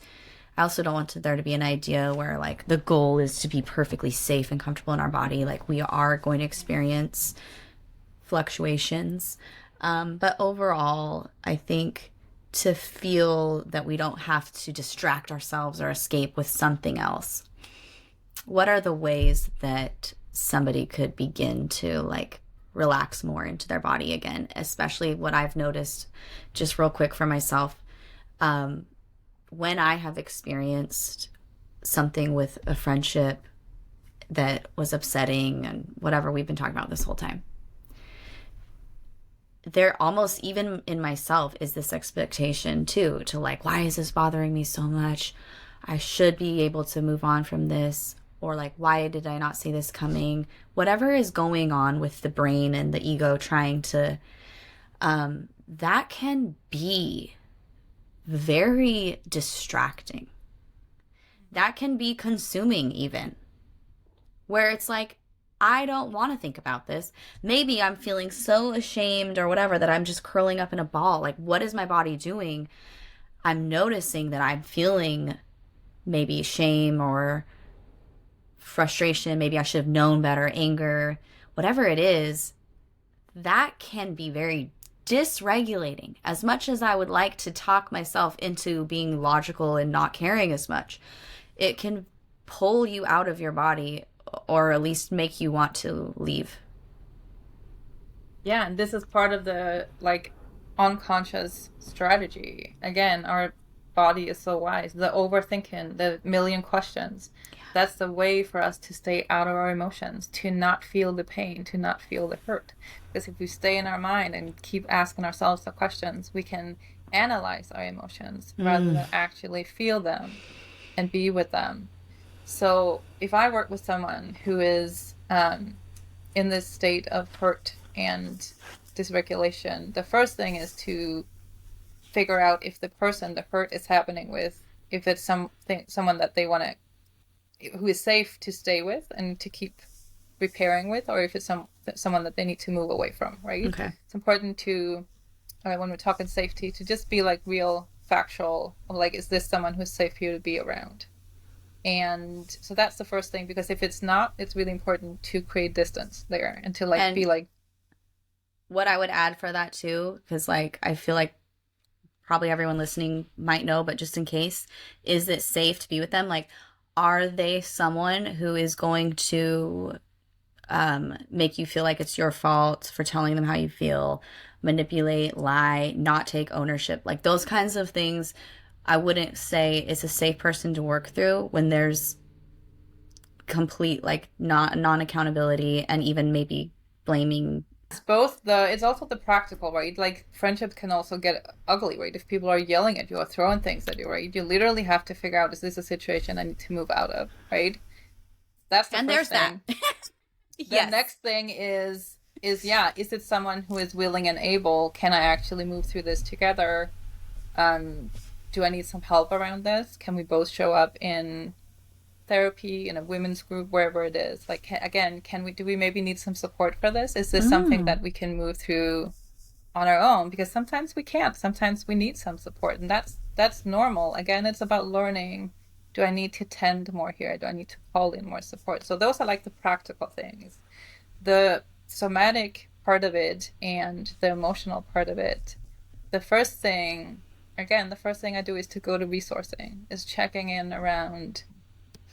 I also don't want there to be an idea where like the goal is to be perfectly safe and comfortable in our body. Like we are going to experience fluctuations. But overall, I think to feel that we don't have to distract ourselves or escape with something else. What are the ways that somebody could begin to like relax more into their body again? Especially what I've noticed, just real quick for myself, when I have experienced something with a friendship that was upsetting and whatever we've been talking about this whole time, there almost, even in myself, is this expectation too, to like, why is this bothering me so much? I should be able to move on from this. Or like, why did I not see this coming? Whatever is going on with the brain and the ego trying to, that can be very distracting. That can be consuming even, where it's like, I don't want to think about this. Maybe I'm feeling so ashamed or whatever that I'm just curling up in a ball. Like, what is my body doing? I'm noticing that I'm feeling maybe shame or frustration. Maybe I should have known better, anger, whatever it is. That can be very dysregulating. As much as I would like to talk myself into being logical and not caring as much, it can pull you out of your body, or at least make you want to leave. Yeah, and this is part of the like unconscious strategy. Again, our body is so wise. The overthinking, the million questions. That's the way for us to stay out of our emotions, to not feel the pain, to not feel the hurt. Because if we stay in our mind and keep asking ourselves the questions, we can analyze our emotions rather than actually feel them and be with them. So if I work with someone who is in this state of hurt and dysregulation, the first thing is to figure out if the person the hurt is happening with, if it's someone that they want to, who is safe to stay with and to keep repairing with, or if it's someone that they need to move away from, right? Okay. It's important to, when we're talking safety, to just be like real factual, like, is this someone who's safe for you to be around? And so that's the first thing, because if it's not, it's really important to create distance there and to like be like. What I would add for that too, because like I feel like probably everyone listening might know, but just in case, is it safe to be with them? Like, are they someone who is going to make you feel like it's your fault for telling them how you feel, manipulate, lie, not take ownership? Like those kinds of things, I wouldn't say it's a safe person to work through when there's complete like non-accountability and even maybe blaming. It's also the practical, right? Like friendships can also get ugly, right? If people are yelling at you or throwing things at you, right? You literally have to figure out, is this a situation I need to move out of, right? That's the first thing. The next thing is it someone who is willing and able? Can I actually move through this together? Do I need some help around this? Can we both show up in therapy, in a women's group, wherever it is? Like, do we maybe need some support for this? Is this something that we can move through on our own? Because sometimes we can't. Sometimes we need some support, and that's normal. Again, it's about learning. Do I need to tend more here? Do I need to call in more support? So those are like the practical things. The somatic part of it and the emotional part of it. The first thing I do is to go to resourcing, is checking in around,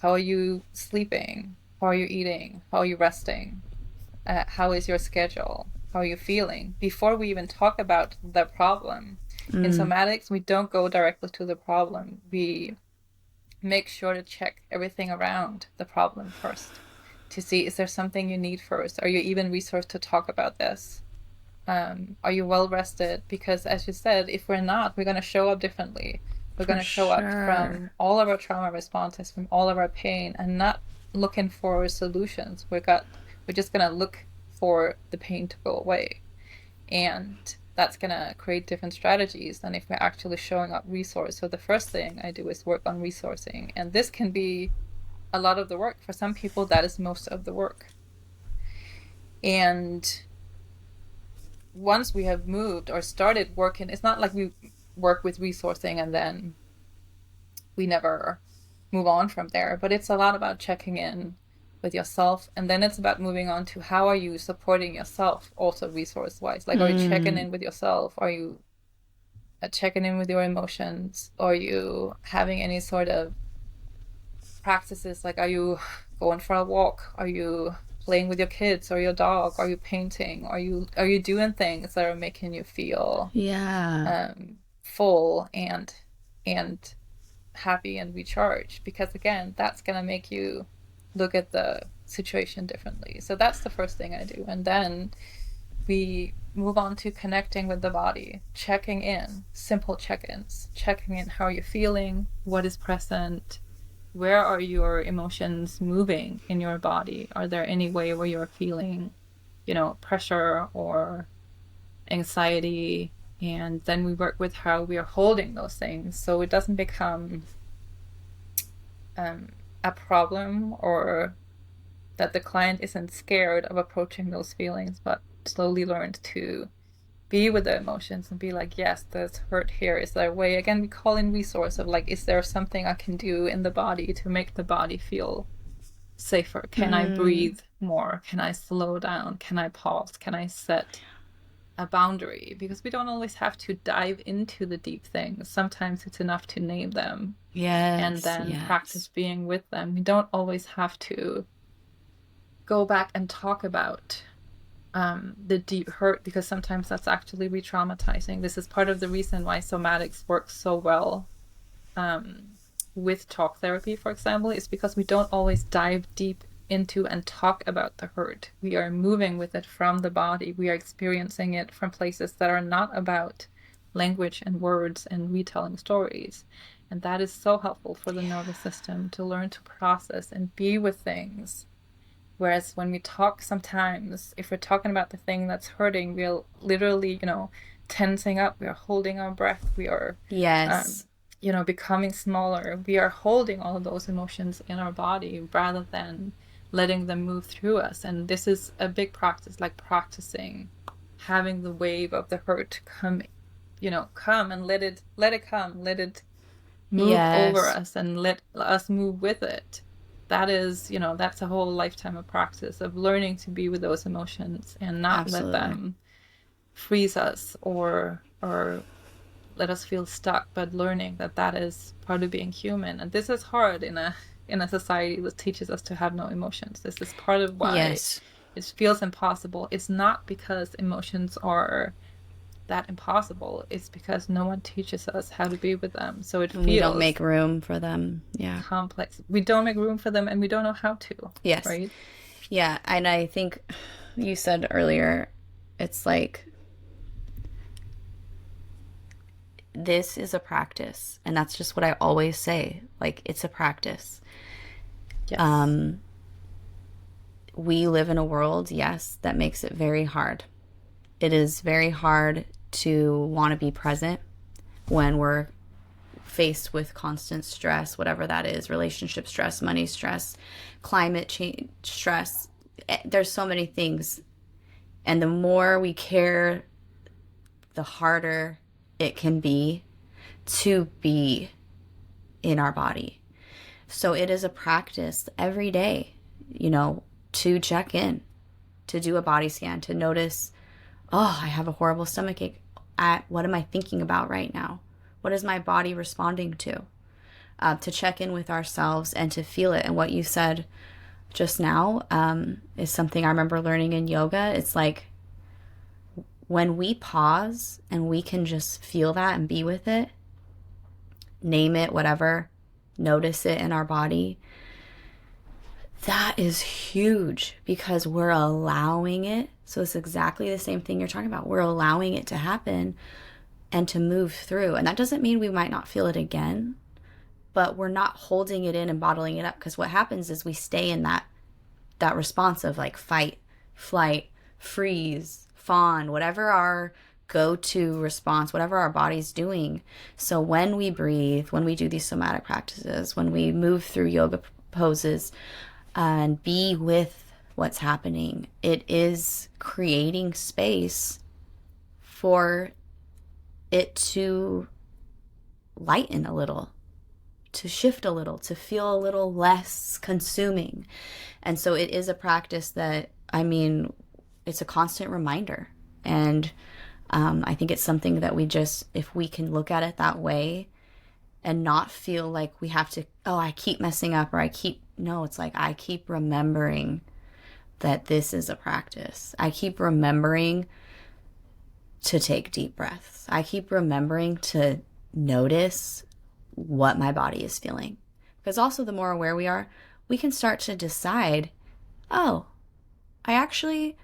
how are you sleeping? How are you eating? How are you resting? How is your schedule? How are you feeling? Before we even talk about the problem. In somatics, we don't go directly to the problem. We make sure to check everything around the problem first to see, is there something you need first? Are you even resourced to talk about this? Are you well rested? Because as you said, if we're not, we're going to show up differently. We're going to show up from all of our trauma responses, from all of our pain, and not looking for solutions. We're just going to look for the pain to go away. And that's going to create different strategies than if we're actually showing up resourced. So the first thing I do is work on resourcing. And this can be a lot of the work. For some people, that is most of the work. And once we have moved or started working, it's not like we work with resourcing and then we never move on from there. But it's a lot about checking in with yourself, and then it's about moving on to how are you supporting yourself also resource wise. Like, are you checking in with yourself? Are you checking in with your emotions? Are you having any sort of practices? Like, are you going for a walk? Are you playing with your kids or your dog? Are you painting? Are you doing things that are making you feel full and happy and recharged? Because again, that's gonna make you look at the situation differently. So that's the first thing I do. And then we move on to connecting with the body, checking in, simple check-ins, checking in, how are you feeling, what is present, where are your emotions moving in your body? Are there any way where you're feeling, pressure or anxiety? And then we work with how we are holding those things so it doesn't become a problem, or that the client isn't scared of approaching those feelings, but slowly learned to be with the emotions and be like, yes, there's hurt here. Is there a way? Again, we call in resource of like, is there something I can do in the body to make the body feel safer? Can I breathe more? Can I slow down? Can I pause? Can I set a boundary? Because we don't always have to dive into the deep things. Sometimes it's enough to name them. And then practice being with them. We don't always have to go back and talk about the deep hurt, because sometimes that's actually re-traumatizing. This is part of the reason why somatics works so well with talk therapy, for example, is because we don't always dive deep into and talk about the hurt. We are moving with it from the body. We are experiencing it from places that are not about language and words and retelling stories. And that is so helpful for the nervous system to learn to process and be with things. Whereas when we talk sometimes, if we're talking about the thing that's hurting, we're literally, tensing up. We are holding our breath. We are, Yes. becoming smaller. We are holding all of those emotions in our body rather than letting them move through us. And this is a big practice, like practicing having the wave of the hurt come and let it come, let it move over us and let us move with it. That is, that's a whole lifetime of practice of learning to be with those emotions and not Absolutely. let them freeze us or let us feel stuck, but learning that is part of being human. And this is hard in a society that teaches us to have no emotions. This is part of why it feels impossible. It's not because emotions are that impossible. It's because no one teaches us how to be with them. So it feels we don't make room for them. Yeah. Complex. We don't make room for them and we don't know how to. Yes. Right? Yeah. And I think you said earlier, it's like this is a practice. And that's just what I always say. Like, it's a practice. Yes. We live in a world, yes, that makes it very hard. It is very hard to want to be present when we're faced with constant stress, whatever that is, relationship stress, money stress, climate change stress. There's so many things. And the more we care, the harder it can be to be in our body. So it is a practice every day, to check in, to do a body scan, to notice, oh, I have a horrible stomach ache. What am I thinking about right now? What is my body responding to? To check in with ourselves and to feel it. And what you said just now is something I remember learning in yoga. It's like when we pause and we can just feel that and be with it, name it, whatever, notice it in our body, that is huge because we're allowing it. So it's exactly the same thing you're talking about. We're allowing it to happen and to move through. And that doesn't mean we might not feel it again, but we're not holding it in and bottling it up, because what happens is we stay in that response of like fight, flight, freeze, fawn, whatever our go-to response, whatever our body's doing. So when we breathe, when we do these somatic practices, when we move through yoga poses and be with what's happening, it is creating space for it to lighten a little, to shift a little, to feel a little less consuming. And so it is a practice that, it's a constant reminder. And I think it's something that we just, if we can look at it that way and not feel like we have to, I keep messing up, or no, it's like I keep remembering that this is a practice. I keep remembering to take deep breaths. I keep remembering to notice what my body is feeling. Because also the more aware we are, we can start to decide, I actually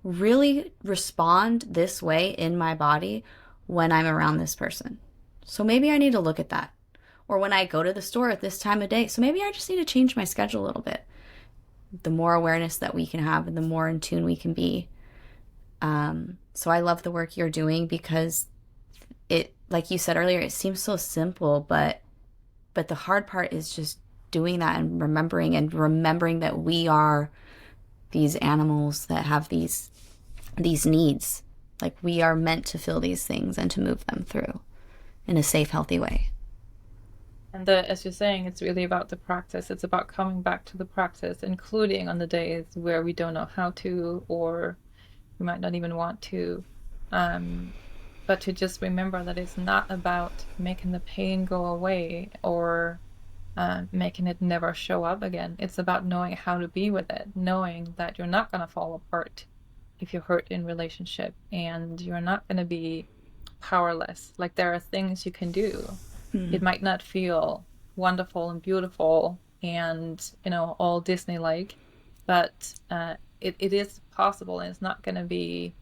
really respond this way in my body when I'm around this person. So maybe I need to look at that. Or when I go to the store at this time of day, so maybe I just need to change my schedule a little bit. The more awareness that we can have and the more in tune we can be. So I love the work you're doing because it, like you said earlier, it seems so simple, but the hard part is just doing that and remembering that we are these animals that have these needs. Like, we are meant to feel these things and to move them through in a safe, healthy way. And as you're saying, it's really about the practice. It's about coming back to the practice, including on the days where we don't know how to, or we might not even want to. But to just remember that it's not about making the pain go away or making it never show up again. It's about knowing how to be with it, knowing that you're not going to fall apart if you're hurt in relationship, and you're not going to be powerless. Like, there are things you can do. It might not feel wonderful and beautiful and, all Disney-like, but it is possible, and it's not going to be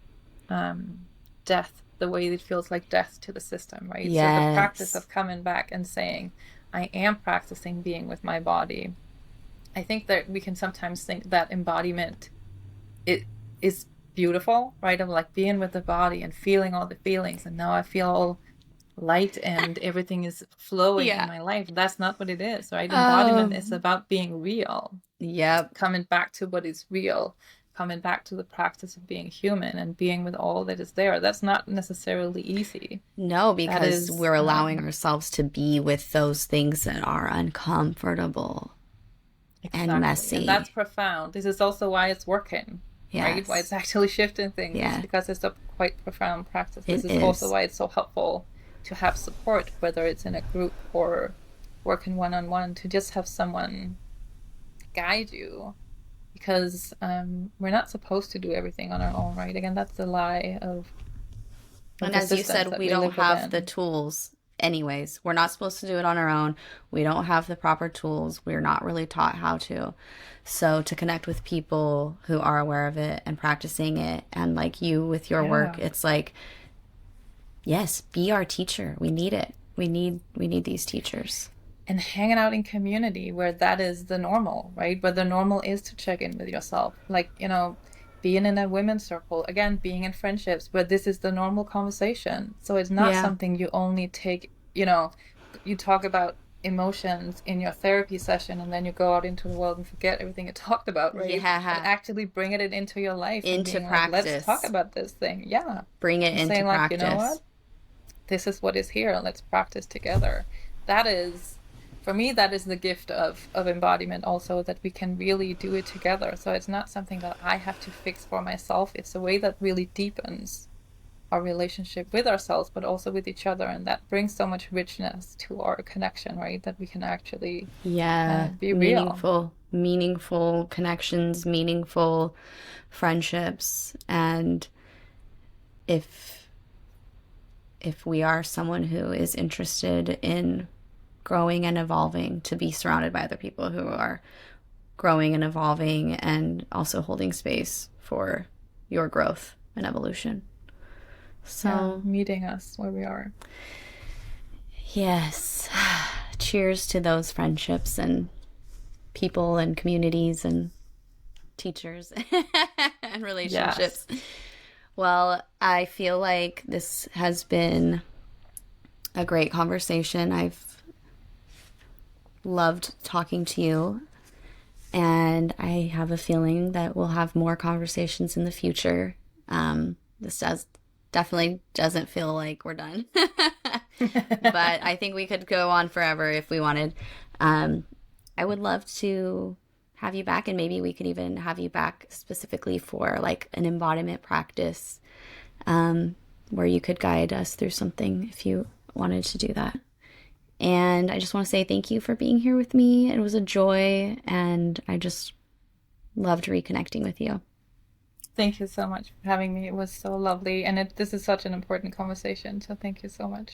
death the way it feels like death to the system, right? So the practice Yes. of coming back and saying, I am practicing being with my body. I think that we can sometimes think that embodiment, it is beautiful, right? Of like being with the body and feeling all the feelings, and now I feel all light and everything is flowing in Yeah. my life. That's not what it is, right? Embodiment is about being real, Yep. coming back to what is real, coming back to the practice of being human and being with all that is there. That's not necessarily easy. No, That because is, we're allowing ourselves to be with those things that are uncomfortable and exactly. messy. And that's profound. This is also why it's working, right? Why Yes. it's actually shifting things. Yeah. It's because it's a quite profound practice. This It is also is. why it's so helpful to have support, whether it's in a group or working one-on-one, to just have someone guide you, because we're not supposed to do everything on our own, right? Again, that's the lie of And the as you systems said, that we we don't live have the within. tools anyways. We're not supposed to do it on our own. We don't have the proper tools. We're not really taught how to. So to connect with people who are aware of it and practicing it, and like you with your work, Yeah. it's like, yes, be our teacher. We need it. We need these teachers. And hanging out in community where that is the normal, right? Where the normal is to check in with yourself. Like, being in a women's circle, again, being in friendships where this is the normal conversation. So it's not Yeah. something you only take, you talk about emotions in your therapy session and then you go out into the world and forget everything you talked about, right? But Yeah. actually bringing it into your life and Into being like, let's talk practice. about this thing. Yeah. Bring it And into saying like, you know what? practice. This is what is here. Let's practice together. That is, for me, that is the gift of embodiment also, that we can really do it together. So it's not something that I have to fix for myself. It's a way that really deepens our relationship with ourselves, but also with each other. And that brings so much richness to our connection, right? That we can actually Yeah. be real. Meaningful connections, meaningful friendships. And if we are someone who is interested in growing and evolving, to be surrounded by other people who are growing and evolving and also holding space for your growth and evolution. So, meeting us where we are. yes. Cheers to those friendships and people and communities and teachers and relationships. Yes. Well, I feel like this has been a great conversation. I've loved talking to you, and I have a feeling that we'll have more conversations in the future. This definitely doesn't feel like we're done, but I think we could go on forever if we wanted. I would love to have you back, and maybe we could even have you back specifically for like an embodiment practice, where you could guide us through something if you wanted to do that. And I just want to say thank you for being here with me. It was a joy, and I just loved reconnecting with you. Thank you so much for having me. It was so lovely. And this is such an important conversation. So thank you so much.